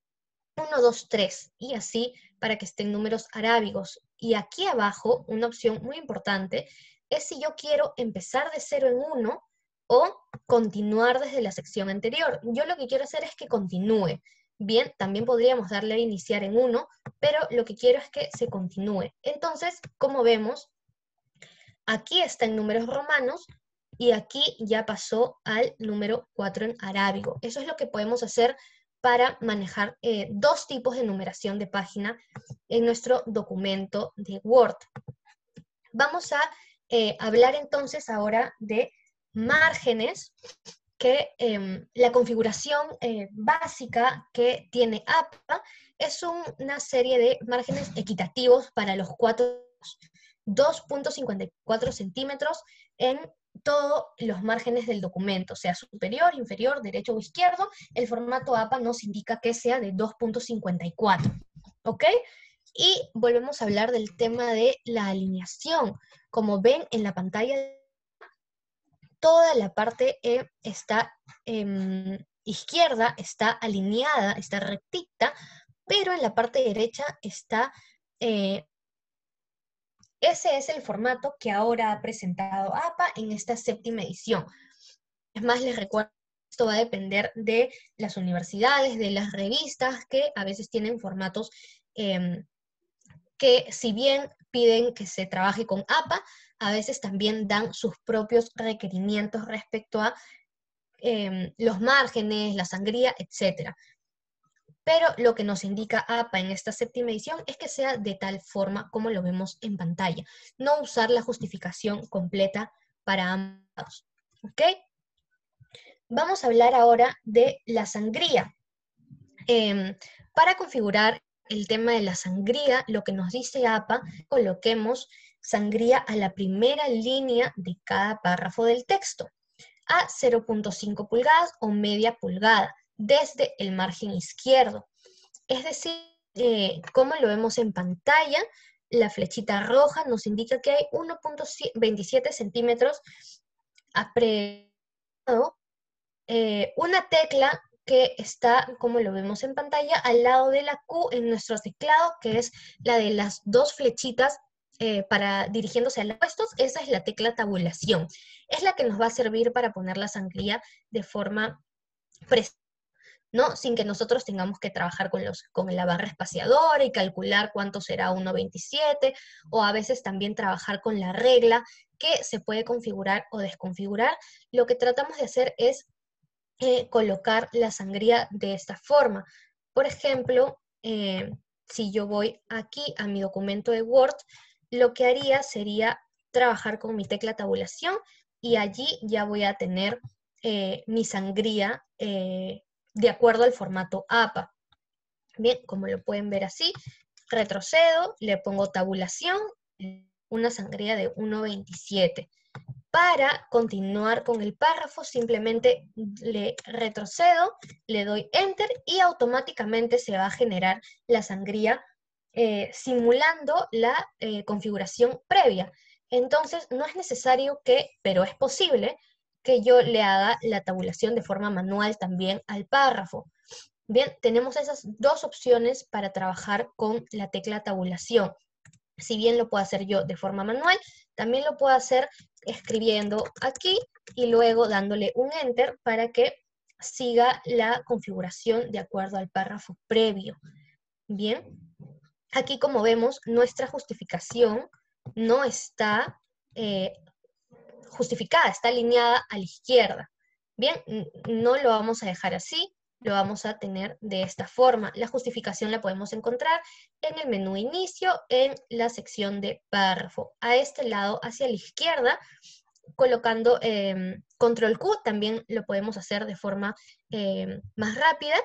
1, 2, 3, y así para que estén números arábigos. Y aquí abajo, una opción muy importante, es si yo quiero empezar de 0 en 1 o continuar desde la sección anterior. Yo lo que quiero hacer es que continúe. Bien, también podríamos darle a iniciar en 1, pero lo que quiero es que se continúe. Entonces, como vemos, aquí está en números romanos y aquí ya pasó al número 4 en arábigo. Eso es lo que podemos hacer para manejar dos tipos de numeración de página en nuestro documento de Word. Vamos a hablar entonces ahora de márgenes, que la configuración básica que tiene APA es una serie de márgenes equitativos para los 2.54 centímetros en todos los márgenes del documento, sea superior, inferior, derecho o izquierdo. El formato APA nos indica que sea de 2.54, ¿ok? Y volvemos a hablar del tema de la alineación. Como ven en la pantalla, toda la parte izquierda está alineada, está rectita, pero en la parte derecha está... ese es el formato que ahora ha presentado APA en esta 7ª edición. Es más, les recuerdo que esto va a depender de las universidades, de las revistas, que a veces tienen formatos que, si bien piden que se trabaje con APA, a veces también dan sus propios requerimientos respecto a los márgenes, la sangría, etc. Pero lo que nos indica APA en esta 7ª edición es que sea de tal forma como lo vemos en pantalla. No usar la justificación completa para ambos. ¿Ok? Vamos a hablar ahora de la sangría. Para configurar el tema de la sangría, lo que nos dice APA, coloquemos sangría a la primera línea de cada párrafo del texto, a 0.5 pulgadas o media pulgada, desde el margen izquierdo. Es decir, como lo vemos en pantalla, la flechita roja nos indica que hay 1.27 centímetros apretado, una tecla que está, como lo vemos en pantalla, al lado de la Q en nuestro teclado, que es la de las dos flechitas para dirigiéndose a los puestos, esa es la tecla tabulación. Es la que nos va a servir para poner la sangría de forma precisa, ¿no? Sin que nosotros tengamos que trabajar con la barra espaciadora y calcular cuánto será 1.27, o a veces también trabajar con la regla que se puede configurar o desconfigurar. Lo que tratamos de hacer es colocar la sangría de esta forma. Por ejemplo, si yo voy aquí a mi documento de Word, lo que haría sería trabajar con mi tecla tabulación y allí ya voy a tener mi sangría de acuerdo al formato APA. Bien, como lo pueden ver así, retrocedo, le pongo tabulación, una sangría de 1.27. Para continuar con el párrafo, simplemente le retrocedo, le doy Enter y automáticamente se va a generar la sangría simulando la configuración previa. Entonces, no es necesario que, pero es posible, que yo le haga la tabulación de forma manual también al párrafo. Bien, tenemos esas dos opciones para trabajar con la tecla tabulación. Si bien lo puedo hacer yo de forma manual, también lo puedo hacer escribiendo aquí y luego dándole un Enter para que siga la configuración de acuerdo al párrafo previo. Bien, aquí como vemos, nuestra justificación no está justificada, está alineada a la izquierda. Bien, no lo vamos a dejar así, lo vamos a tener de esta forma. La justificación la podemos encontrar en el menú inicio, en la sección de párrafo. A este lado, hacia la izquierda, colocando control Q, también lo podemos hacer de forma más rápida,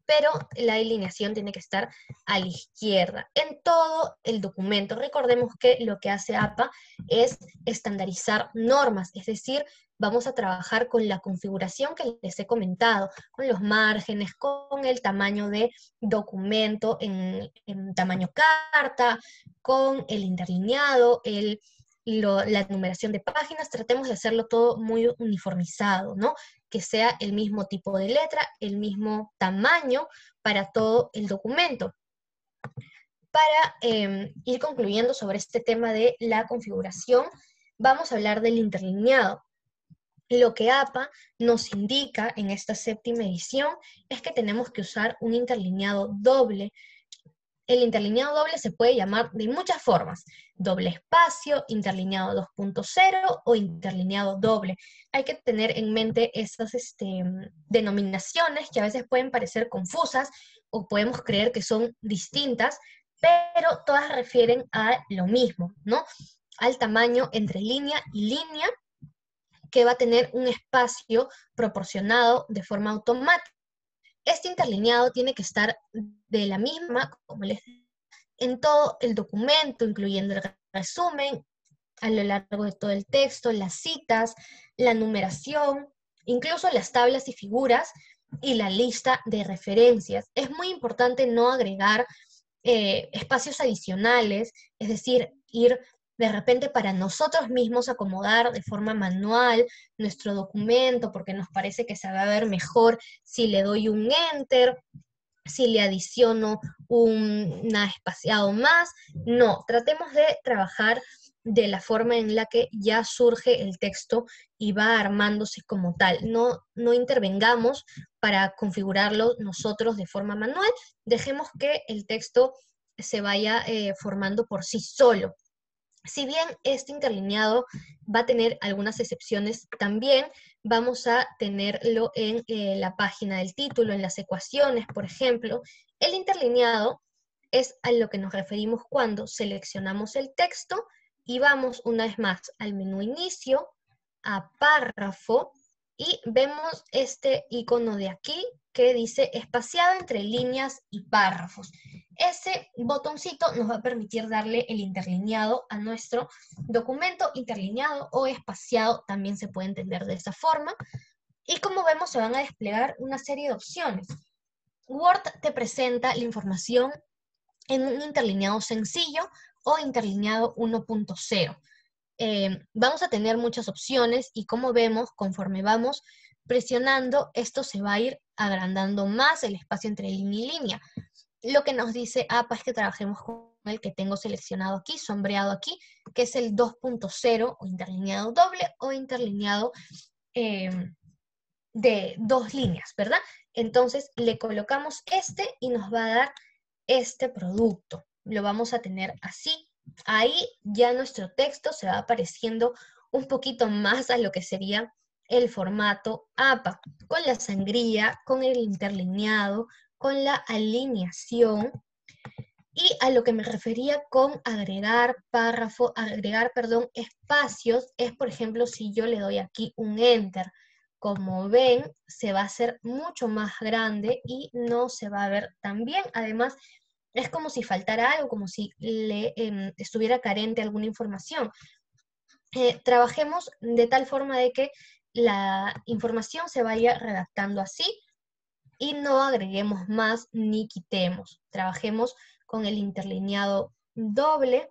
pero la alineación tiene que estar a la izquierda en todo el documento. Recordemos que lo que hace APA es estandarizar normas, es decir, vamos a trabajar con la configuración que les he comentado, con los márgenes, con el tamaño de documento en tamaño carta, con el interlineado, la numeración de páginas. Tratemos de hacerlo todo muy uniformizado, ¿no? Que sea el mismo tipo de letra, el mismo tamaño para todo el documento. Para ir concluyendo sobre este tema de la configuración, vamos a hablar del interlineado. Lo que APA nos indica en esta 7ª edición es que tenemos que usar un interlineado doble. El interlineado doble se puede llamar de muchas formas: doble espacio, interlineado 2.0 o interlineado doble. Hay que tener en mente esas denominaciones que a veces pueden parecer confusas o podemos creer que son distintas, pero todas refieren a lo mismo, ¿no? Al tamaño entre línea y línea, que va a tener un espacio proporcionado de forma automática. Este interlineado tiene que estar de la misma, como les digo, en todo el documento, incluyendo el resumen, a lo largo de todo el texto, las citas, la numeración, incluso las tablas y figuras y la lista de referencias. Es muy importante no agregar espacios adicionales, es decir, ir de repente para nosotros mismos acomodar de forma manual nuestro documento, porque nos parece que se va a ver mejor si le doy un Enter, si le adiciono una espaciado más. No, tratemos de trabajar de la forma en la que ya surge el texto y va armándose como tal. No intervengamos para configurarlo nosotros de forma manual, dejemos que el texto se vaya formando por sí solo. Si bien este interlineado va a tener algunas excepciones, también vamos a tenerlo en la página del título, en las ecuaciones, por ejemplo. El interlineado es a lo que nos referimos cuando seleccionamos el texto y vamos una vez más al menú inicio, a párrafo, y vemos este icono de aquí que dice espaciado entre líneas y párrafos. Ese botoncito nos va a permitir darle el interlineado a nuestro documento. Interlineado o espaciado también se puede entender de esa forma. Y como vemos, se van a desplegar una serie de opciones. Word te presenta la información en un interlineado sencillo o interlineado 1.0. Vamos a tener muchas opciones y como vemos, conforme vamos presionando, esto se va a ir agrandando más el espacio entre línea y línea. Lo que nos dice APA es que trabajemos con el que tengo seleccionado aquí, sombreado aquí, que es el 2.0 o interlineado doble o interlineado de 2 líneas, ¿verdad? Entonces le colocamos este y nos va a dar este producto. Lo vamos a tener así. Ahí ya nuestro texto se va apareciendo un poquito más a lo que sería el formato APA, con la sangría, con el interlineado, con la alineación, y a lo que me refería con agregar párrafo, perdón, espacios, es por ejemplo si yo le doy aquí un enter. Como ven, se va a hacer mucho más grande y no se va a ver tan bien. Además, es como si faltara algo, como si estuviera carente alguna información. Trabajemos de tal forma de que la información se vaya redactando así y no agreguemos más ni quitemos. Trabajemos con el interlineado doble,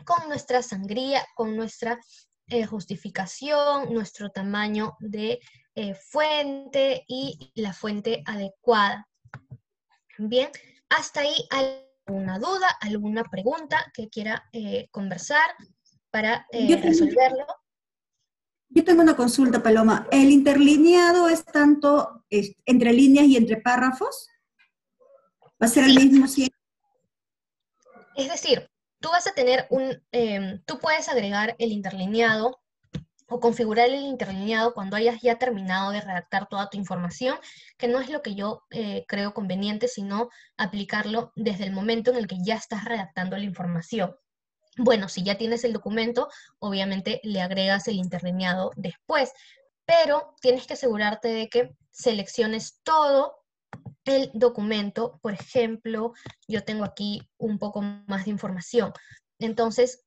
con nuestra sangría, con nuestra justificación, nuestro tamaño de fuente y la fuente adecuada. Bien, hasta ahí alguna duda, alguna pregunta que quiera conversar para resolverlo. Yo tengo una consulta, Paloma. ¿El interlineado es tanto entre líneas y entre párrafos? ¿Va a ser el mismo siempre? Es decir, tú vas a tener tú puedes agregar el interlineado o configurar el interlineado cuando hayas ya terminado de redactar toda tu información, que no es lo que yo creo conveniente, sino aplicarlo desde el momento en el que ya estás redactando la información. Bueno, si ya tienes el documento, obviamente le agregas el interlineado después, pero tienes que asegurarte de que selecciones todo el documento. Por ejemplo, yo tengo aquí un poco más de información. Entonces,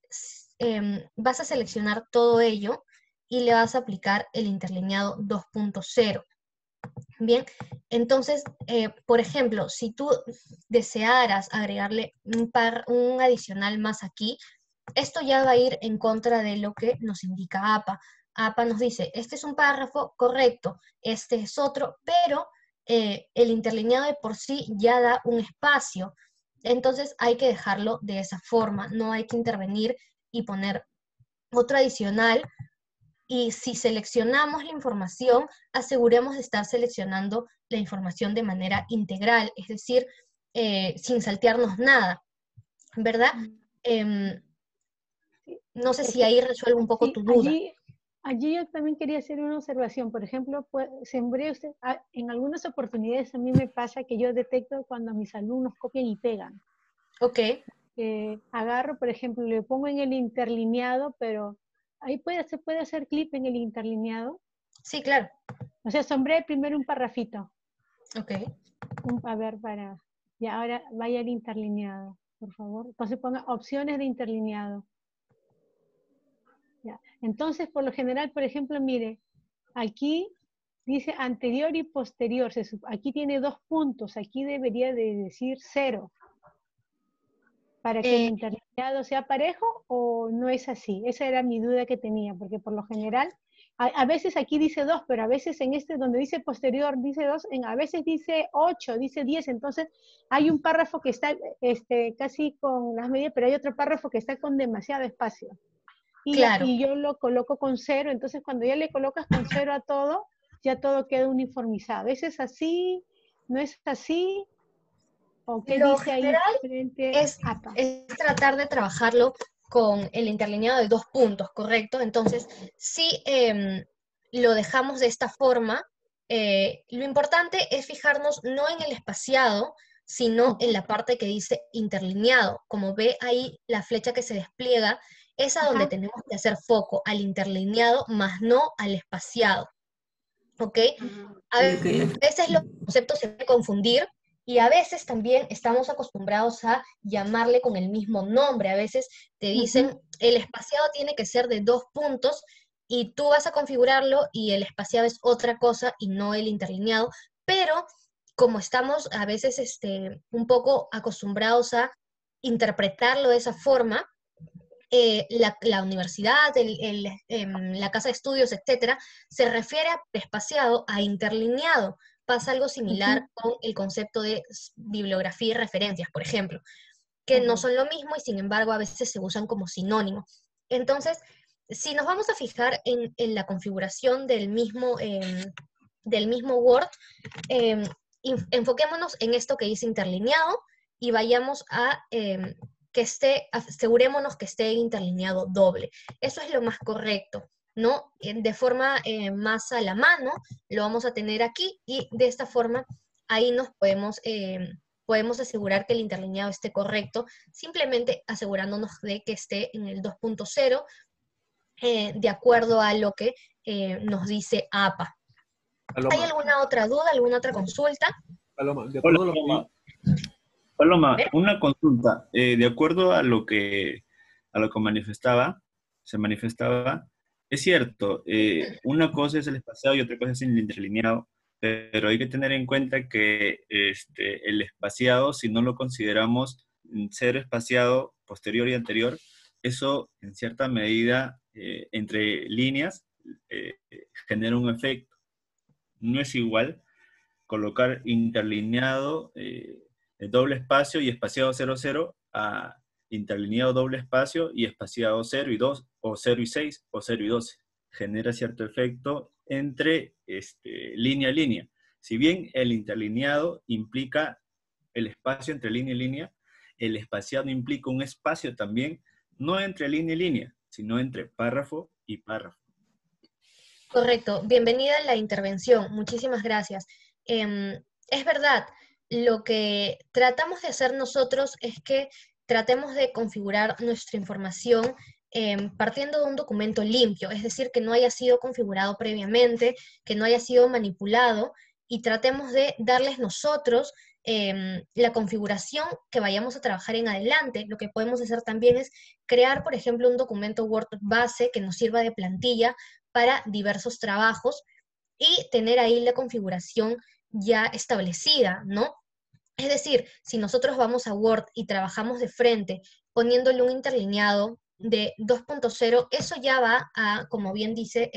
vas a seleccionar todo ello y le vas a aplicar el interlineado 2.0. Bien, entonces, por ejemplo, si tú desearas agregarle un adicional más aquí, esto ya va a ir en contra de lo que nos indica APA. APA nos dice, este es un párrafo correcto, este es otro, pero el interlineado de por sí ya da un espacio. Entonces hay que dejarlo de esa forma, no hay que intervenir y poner otro adicional. Y si seleccionamos la información, aseguremos de estar seleccionando la información de manera integral, es decir, sin saltearnos nada, ¿verdad? No sé si ahí resuelve un poco tu duda. Allí yo también quería hacer una observación. Por ejemplo, en algunas oportunidades a mí me pasa que yo detecto cuando mis alumnos copian y pegan. Ok. Agarro, por ejemplo, le pongo en el interlineado, pero ahí se puede hacer clip en el interlineado. Sí, claro. O sea, sombré primero un parrafito. Ok. A ver, y ahora vaya al interlineado, por favor. Entonces ponga opciones de interlineado. Ya. Entonces, por lo general, por ejemplo, mire, aquí dice anterior y posterior. Aquí tiene 2 puntos. Aquí debería de decir 0. ¿Para que el interlineado sea parejo o no es así? Esa era mi duda que tenía, porque por lo general, a veces aquí dice 2, pero a veces en donde dice posterior dice 2, a veces dice 8, dice 10, entonces hay un párrafo que está casi con las medias, pero hay otro párrafo que está con demasiado espacio. Claro. Y yo lo coloco con 0, entonces cuando ya le colocas con 0 a todo, ya todo queda uniformizado. ¿Eso es así? ¿No es así? ¿O qué Lo dice ahí general es tratar de trabajarlo con el interlineado de 2 puntos, ¿correcto? Entonces, si lo dejamos de esta forma, lo importante es fijarnos no en el espaciado, sino en la parte que dice interlineado. Como ve ahí la flecha que se despliega, es a donde tenemos que hacer foco, al interlineado, más no al espaciado. ¿Ok? A veces los conceptos se pueden confundir y a veces también estamos acostumbrados a llamarle con el mismo nombre. A veces te dicen, el espaciado tiene que ser de 2 puntos y tú vas a configurarlo y el espaciado es otra cosa y no el interlineado, pero como estamos a veces un poco acostumbrados a interpretarlo de esa forma, la universidad, la casa de estudios, etcétera, se refiere a espaciado, a interlineado. Pasa algo similar con el concepto de bibliografía y referencias, por ejemplo, que no son lo mismo y sin embargo a veces se usan como sinónimo. Entonces, si nos vamos a fijar en la configuración del mismo Word, enfoquémonos en esto que dice interlineado y vayamos a asegurémonos que esté interlineado doble. Eso es lo más correcto, ¿no? De forma más a la mano, lo vamos a tener aquí y de esta forma ahí nos podemos asegurar que el interlineado esté correcto, simplemente asegurándonos de que esté en el 2.0 de acuerdo a lo que nos dice APA. Paloma, ¿Hay alguna otra duda, alguna otra consulta? Paloma, de Hola, acuerdo a lo Paloma. que... Paloma, una consulta. De acuerdo a lo que se manifestaba, es cierto, una cosa es el espaciado y otra cosa es el interlineado, pero hay que tener en cuenta que el espaciado, si no lo consideramos ser espaciado posterior y anterior, eso en cierta medida entre líneas genera un efecto. No es igual colocar interlineado doble espacio y espaciado 0, 0 a interlineado doble espacio y espaciado 0 y 2, o 0 y 6, o 0 y 12. Genera cierto efecto entre línea a línea. Si bien el interlineado implica el espacio entre línea y línea, el espaciado implica un espacio también, no entre línea y línea, sino entre párrafo y párrafo. Correcto. Bienvenida a la intervención. Muchísimas gracias. Es verdad, lo que tratamos de hacer nosotros es que tratemos de configurar nuestra información partiendo de un documento limpio, es decir, que no haya sido configurado previamente, que no haya sido manipulado, y tratemos de darles nosotros la configuración que vayamos a trabajar en adelante. Lo que podemos hacer también es crear, por ejemplo, un documento Word base que nos sirva de plantilla para diversos trabajos y tener ahí la configuración ya establecida, ¿no? Es decir, si nosotros vamos a Word y trabajamos de frente poniéndole un interlineado de 2.0, eso ya va a, como bien dice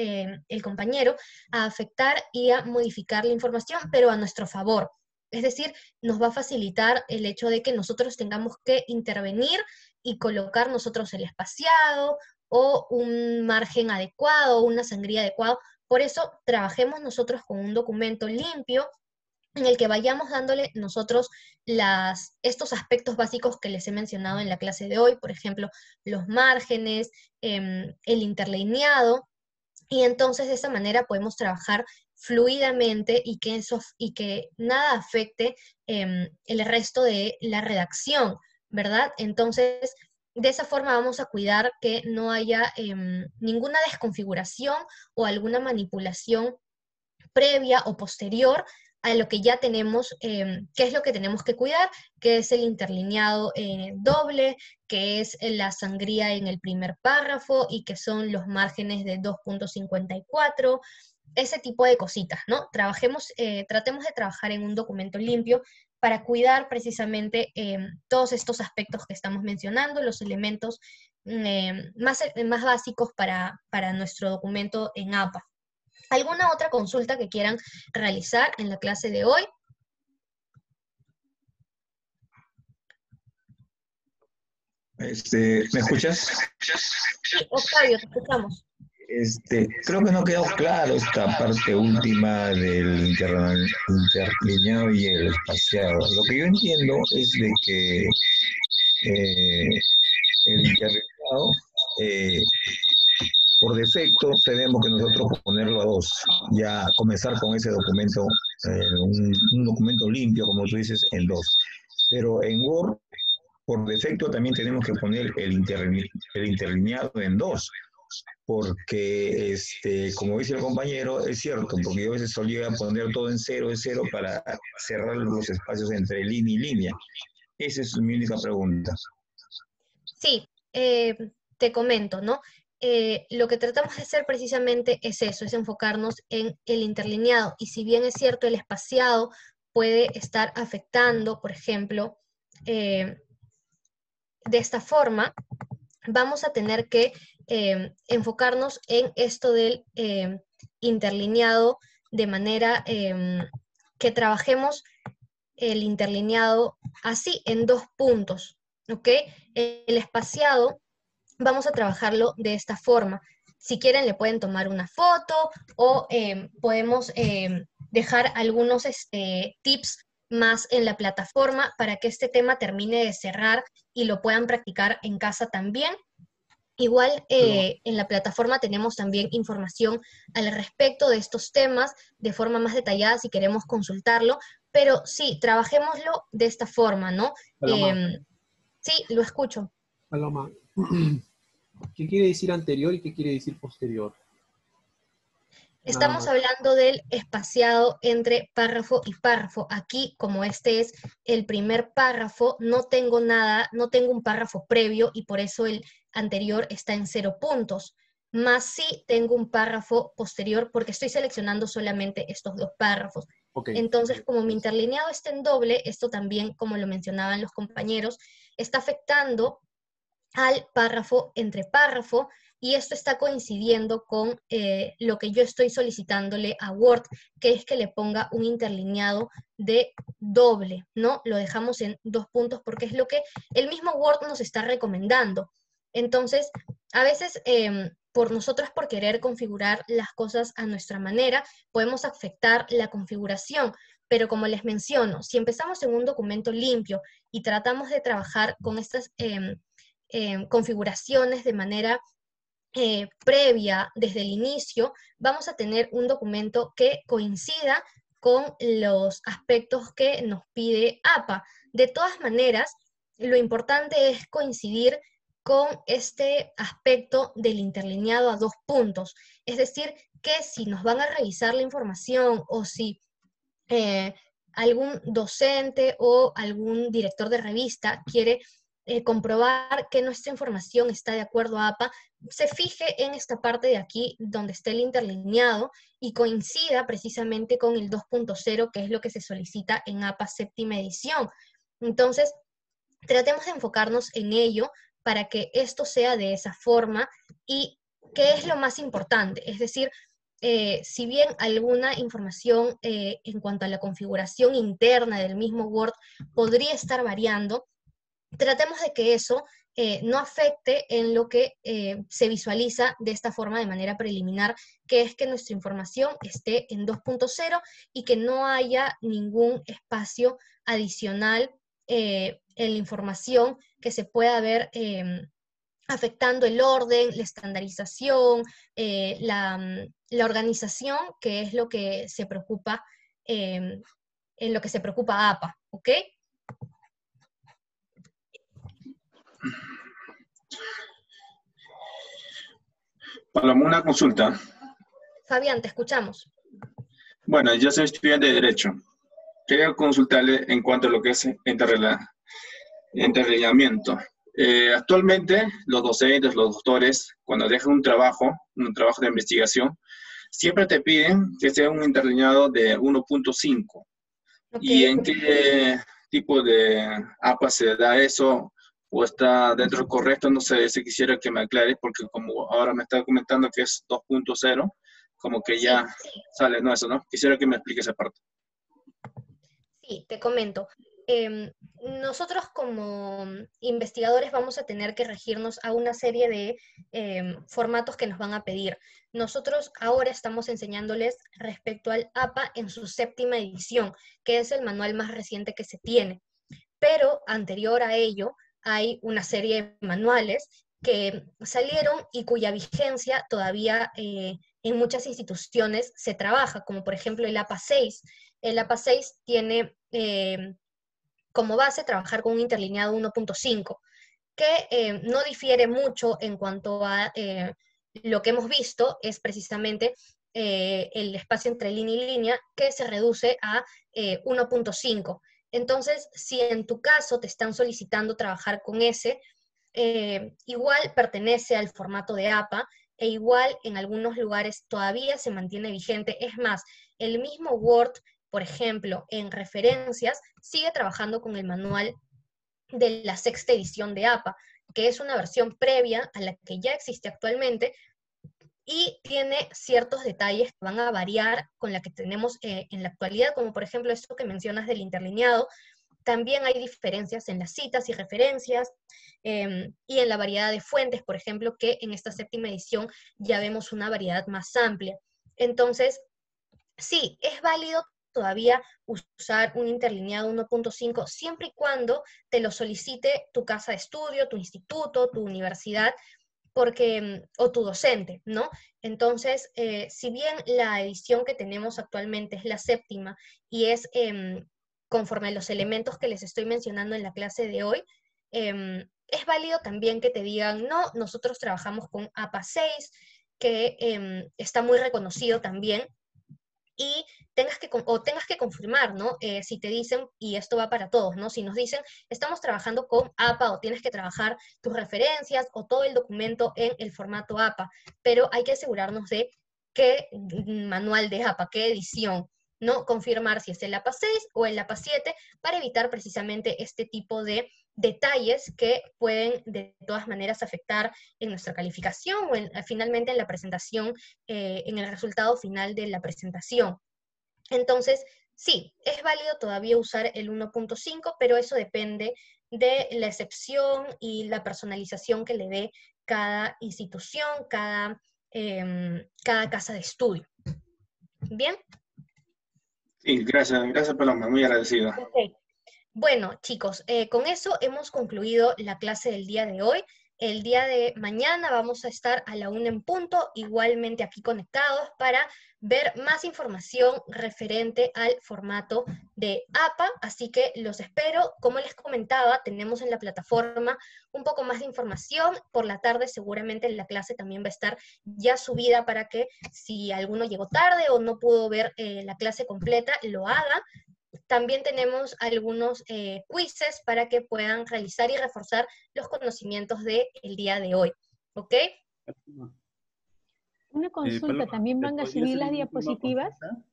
el compañero, a afectar y a modificar la información, pero a nuestro favor. Es decir, nos va a facilitar el hecho de que nosotros tengamos que intervenir y colocar nosotros el espaciado o un margen adecuado, una sangría adecuada. Por eso, trabajemos nosotros con un documento limpio, en el que vayamos dándole nosotros estos aspectos básicos que les he mencionado en la clase de hoy, por ejemplo, los márgenes, el interlineado, y entonces de esa manera podemos trabajar fluidamente y que nada afecte el resto de la redacción, ¿verdad? Entonces, de esa forma vamos a cuidar que no haya ninguna desconfiguración o alguna manipulación previa o posterior a lo que ya tenemos, qué es lo que tenemos que cuidar, que es el interlineado doble, que es la sangría en el primer párrafo y que son los márgenes de 2.54, ese tipo de cositas, ¿no? Tratemos de trabajar en un documento limpio para cuidar precisamente todos estos aspectos que estamos mencionando, los elementos más básicos para nuestro documento en APA. ¿Alguna otra consulta que quieran realizar en la clase de hoy? ¿Me escuchas? Sí, Octavio, te escuchamos. Creo que no quedó claro esta parte última del interlineado y el espaciado. Lo que yo entiendo es de que el interlineado, por defecto, tenemos que nosotros ponerlo a 2, ya comenzar con ese documento, un documento limpio, como tú dices, en 2. Pero en Word, por defecto, también tenemos que poner el interlineado en 2, porque, como dice el compañero, es cierto, porque yo a veces solía poner todo en 0, para cerrar los espacios entre línea y línea. Esa es mi única pregunta. Sí, te comento, ¿no? Lo que tratamos de hacer precisamente es eso, es enfocarnos en el interlineado, y si bien es cierto el espaciado puede estar afectando, por ejemplo, de esta forma, vamos a tener que enfocarnos en esto del interlineado de manera que trabajemos el interlineado así, en 2 puntos, ¿ok? El espaciado vamos a trabajarlo de esta forma. Si quieren le pueden tomar una foto o podemos dejar algunos tips más en la plataforma para que este tema termine de cerrar y lo puedan practicar en casa también. Igual en la plataforma tenemos también información al respecto de estos temas de forma más detallada si queremos consultarlo, pero sí, trabajémoslo de esta forma, ¿no? Paloma, Sí, lo escucho. Paloma, ¿qué quiere decir anterior y qué quiere decir posterior? Nada Estamos más. hablando del espaciado entre párrafo y párrafo. Aquí, como este es el primer párrafo, no tengo nada, no tengo un párrafo previo y por eso el anterior está en 0 puntos. Más sí tengo un párrafo posterior porque estoy seleccionando solamente estos 2 párrafos. Ok. Entonces, como mi interlineado está en doble, esto también, como lo mencionaban los compañeros, está afectando al párrafo entre párrafo, y esto está coincidiendo con lo que yo estoy solicitándole a Word, que es que le ponga un interlineado de doble, ¿no? Lo dejamos en 2 puntos porque es lo que el mismo Word nos está recomendando. Entonces, a veces por nosotros, por querer configurar las cosas a nuestra manera, podemos afectar la configuración, pero como les menciono, si empezamos en un documento limpio y tratamos de trabajar con estas configuraciones de manera previa desde el inicio, vamos a tener un documento que coincida con los aspectos que nos pide APA. De todas maneras, lo importante es coincidir con este aspecto del interlineado a 2 puntos. Es decir, que si nos van a revisar la información o si algún docente o algún director de revista quiere comprobar que nuestra información está de acuerdo a APA, se fije en esta parte de aquí donde está el interlineado y coincida precisamente con el 2.0, que es lo que se solicita en APA séptima edición. Entonces, tratemos de enfocarnos en ello para que esto sea de esa forma. Y ¿qué es lo más importante? Es decir, si bien alguna información en cuanto a la configuración interna del mismo Word podría estar variando, tratemos de que eso no afecte en lo que se visualiza de esta forma de manera preliminar, que es que nuestra información esté en 2.0 y que no haya ningún espacio adicional en la información que se pueda ver afectando el orden, la estandarización, la organización, que es lo que se preocupa, en lo que se preocupa APA, ¿ok? Paloma, una consulta. Fabián, te escuchamos. Bueno, yo soy estudiante de Derecho. Quería consultarle en cuanto a lo que es interrelineamiento. Actualmente, los docentes, los doctores, cuando dejan un trabajo de investigación, siempre te piden que sea un interlineado de 1.5. ¿Y en qué tipo de APA se da eso? ¿O está dentro del correcto? No sé si quisiera que me aclare, porque como ahora me está comentando que es 2.0, como que ya sale, no eso, ¿no? Quisiera que me explique esa parte. Sí, te comento. Nosotros como investigadores vamos a tener que regirnos a una serie de formatos que nos van a pedir. Nosotros ahora estamos enseñándoles respecto al APA en su séptima edición, que es el manual más reciente que se tiene. Pero anterior a ello hay una serie de manuales que salieron y cuya vigencia todavía en muchas instituciones se trabaja, como por ejemplo el APA 6. El APA 6 tiene como base trabajar con un interlineado 1.5, que no difiere mucho en cuanto a lo que hemos visto, es precisamente el espacio entre línea y línea, que se reduce a 1.5. Entonces, si en tu caso te están solicitando trabajar con ese, igual pertenece al formato de APA, e igual en algunos lugares todavía se mantiene vigente. Es más, el mismo Word, por ejemplo, en referencias, sigue trabajando con el manual de la sexta edición de APA, que es una versión previa a la que ya existe actualmente, y tiene ciertos detalles que van a variar con la que tenemos en la actualidad, como por ejemplo esto que mencionas del interlineado, También hay diferencias en las citas y referencias, y en la variedad de fuentes, por ejemplo, que en esta 7ª edición ya vemos una variedad más amplia. Entonces, sí, es válido todavía usar un interlineado 1.5 siempre y cuando te lo solicite tu casa de estudio, tu instituto, tu universidad, o tu docente, ¿no? Entonces, si bien la edición que tenemos actualmente es la 7ª y es conforme a los elementos que les estoy mencionando en la clase de hoy, es válido también que te digan, no, nosotros trabajamos con APA 6, que está muy reconocido también, y tengas que confirmar, ¿no? Si te dicen, y esto va para todos, ¿no? Si nos dicen, estamos trabajando con APA, o tienes que trabajar tus referencias o todo el documento en el formato APA, pero hay que asegurarnos de qué manual de APA, qué edición, ¿no? Confirmar si es el APA 6 o el APA 7 para evitar precisamente este tipo de detalles que pueden de todas maneras afectar en nuestra calificación o finalmente en la presentación, en el resultado final de la presentación. Entonces, sí, es válido todavía usar el 1.5, pero eso depende de la excepción y la personalización que le dé cada institución, cada casa de estudio. ¿Bien? Sí, gracias Paloma, muy agradecido. Ok. Bueno, chicos, con eso hemos concluido la clase del día de hoy. El día de mañana vamos a estar a la 1 en punto, igualmente aquí conectados para ver más información referente al formato de APA, así que los espero. Como les comentaba, tenemos en la plataforma un poco más de información. Por la tarde seguramente la clase también va a estar ya subida para que si alguno llegó tarde o no pudo ver la clase completa, lo haga. También tenemos algunos quizzes para que puedan realizar y reforzar los conocimientos del día de hoy. ¿Ok? Una consulta, Paloma, ¿también ¿te van a podría subir hacer las una última diapositivas? consulta?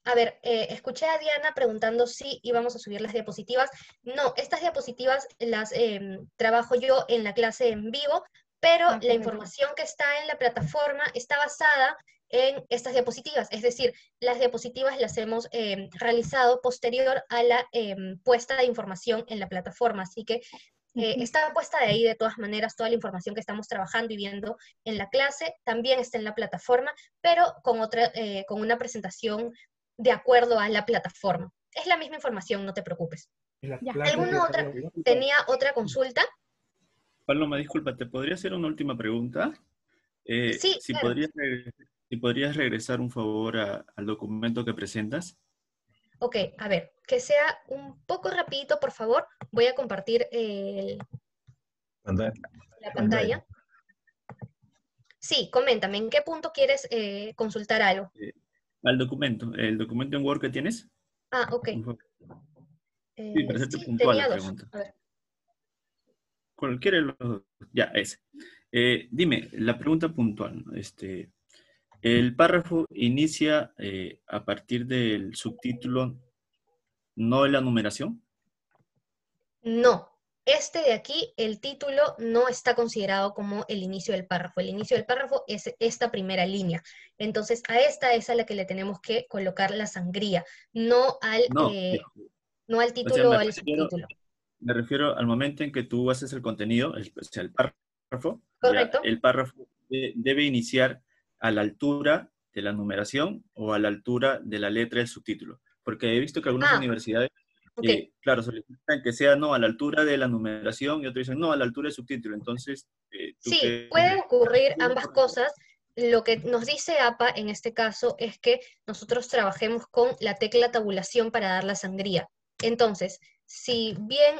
A ver, escuché a Diana preguntando si íbamos a subir las diapositivas. No, estas diapositivas las trabajo yo en la clase en vivo, pero la Correcto. información que está en la plataforma está basada en estas diapositivas. Es decir, las diapositivas las hemos realizado posterior a la puesta de información en la plataforma. Así que está puesta de ahí de todas maneras toda la información que estamos trabajando y viendo en la clase. También está en la plataforma, pero con una presentación de acuerdo a la plataforma. Es la misma información, no te preocupes. ¿Alguna otra? ¿Tenía otra consulta? Paloma, disculpa, ¿te podría hacer una última pregunta? Sí, Si claro. podrías regresar un favor al documento que presentas. Ok, a ver, que sea un poco rapidito, por favor. Voy a compartir la pantalla. Sí, coméntame, ¿en qué punto quieres consultar algo? Al documento, el documento en Word que tienes. Ah, ok. Sí, para hacerte Sí, puntual tenía la dos. pregunta. A ver. Cualquiera de los dos. Ya, ese. Dime, la pregunta puntual, ¿no? El párrafo inicia a partir del subtítulo, no de la numeración. No, este de aquí, el título no está considerado como el inicio del párrafo. El inicio del párrafo es esta primera línea. Entonces, a esta es a la que le tenemos que colocar la sangría, no al, No, no al o sea, título o al subtítulo. me refiero al momento en que tú haces el contenido, o sea, el párrafo, Correcto. ya, el párrafo debe iniciar a la altura de la numeración o a la altura de la letra del subtítulo. Porque he visto que algunas universidades, ok. claro, solicitan que sea no a la altura de la numeración y otros dicen no a la altura del subtítulo. Entonces, Sí, pueden ocurrir ambas cosas. Lo que nos dice APA en este caso es que nosotros trabajemos con la tecla tabulación para dar la sangría. Entonces, si bien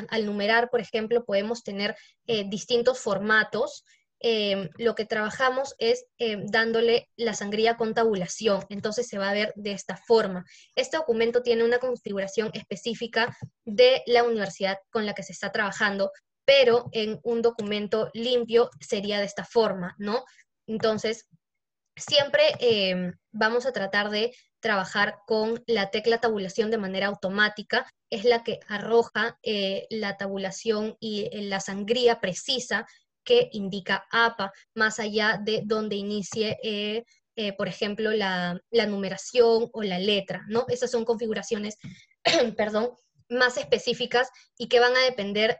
al numerar, por ejemplo, podemos tener distintos formatos, lo que trabajamos es dándole la sangría con tabulación. Entonces se va a ver de esta forma. Este documento tiene una configuración específica de la universidad con la que se está trabajando, pero en un documento limpio sería de esta forma, ¿no? Entonces, siempre vamos a tratar de trabajar con la tecla tabulación de manera automática, es la que arroja la tabulación y la sangría precisa que indica APA, más allá de donde inicie, por ejemplo, la numeración o la letra, ¿no? Esas son configuraciones, perdón, más específicas y que van a depender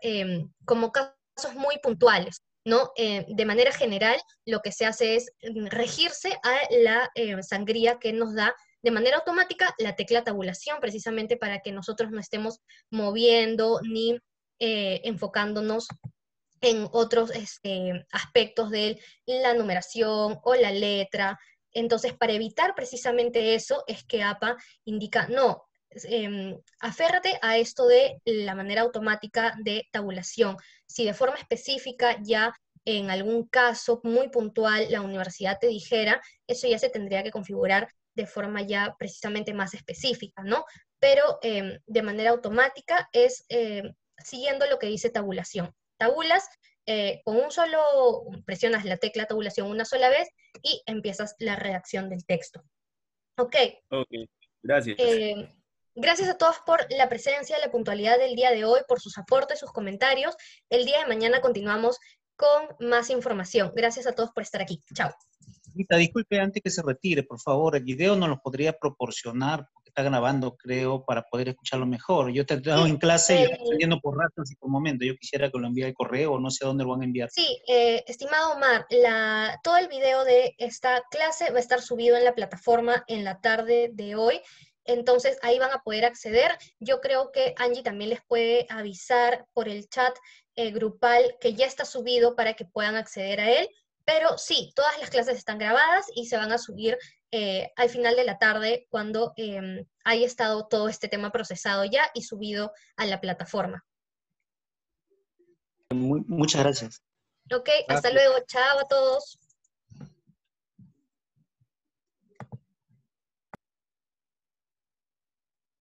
como casos muy puntuales, ¿no? De manera general, lo que se hace es regirse a la sangría que nos da de manera automática la tecla tabulación, precisamente para que nosotros no estemos moviendo ni enfocándonos en otros aspectos de la numeración o la letra. Entonces, para evitar precisamente eso, es que APA indica, no, aférrate a esto de la manera automática de tabulación. Si de forma específica ya en algún caso muy puntual la universidad te dijera, eso ya se tendría que configurar de forma ya precisamente más específica, ¿no? Pero de manera automática es siguiendo lo que dice tabulación. Tabulas, con un solo, presionas la tecla tabulación una sola vez y empiezas la redacción del texto. Ok. Ok, gracias. Gracias a todos por la presencia, la puntualidad del día de hoy, por sus aportes, sus comentarios. El día de mañana continuamos con más información. Gracias a todos por estar aquí. Chao. Rita, disculpe, antes que se retire, por favor, el video nos lo podría proporcionar, porque está grabando, creo, para poder escucharlo mejor. Yo te he dado en clase y estoy aprendiendo por ratos y por momentos. Yo quisiera que lo envíe al correo, no sé a dónde lo van a enviar. Sí, estimado Omar, todo el video de esta clase va a estar subido en la plataforma en la tarde de hoy. Entonces ahí van a poder acceder. Yo creo que Angie también les puede avisar por el chat grupal que ya está subido para que puedan acceder a él. Pero sí, todas las clases están grabadas y se van a subir al final de la tarde cuando haya estado todo este tema procesado ya y subido a la plataforma. Muchas gracias. Ok, hasta luego. Chao a todos.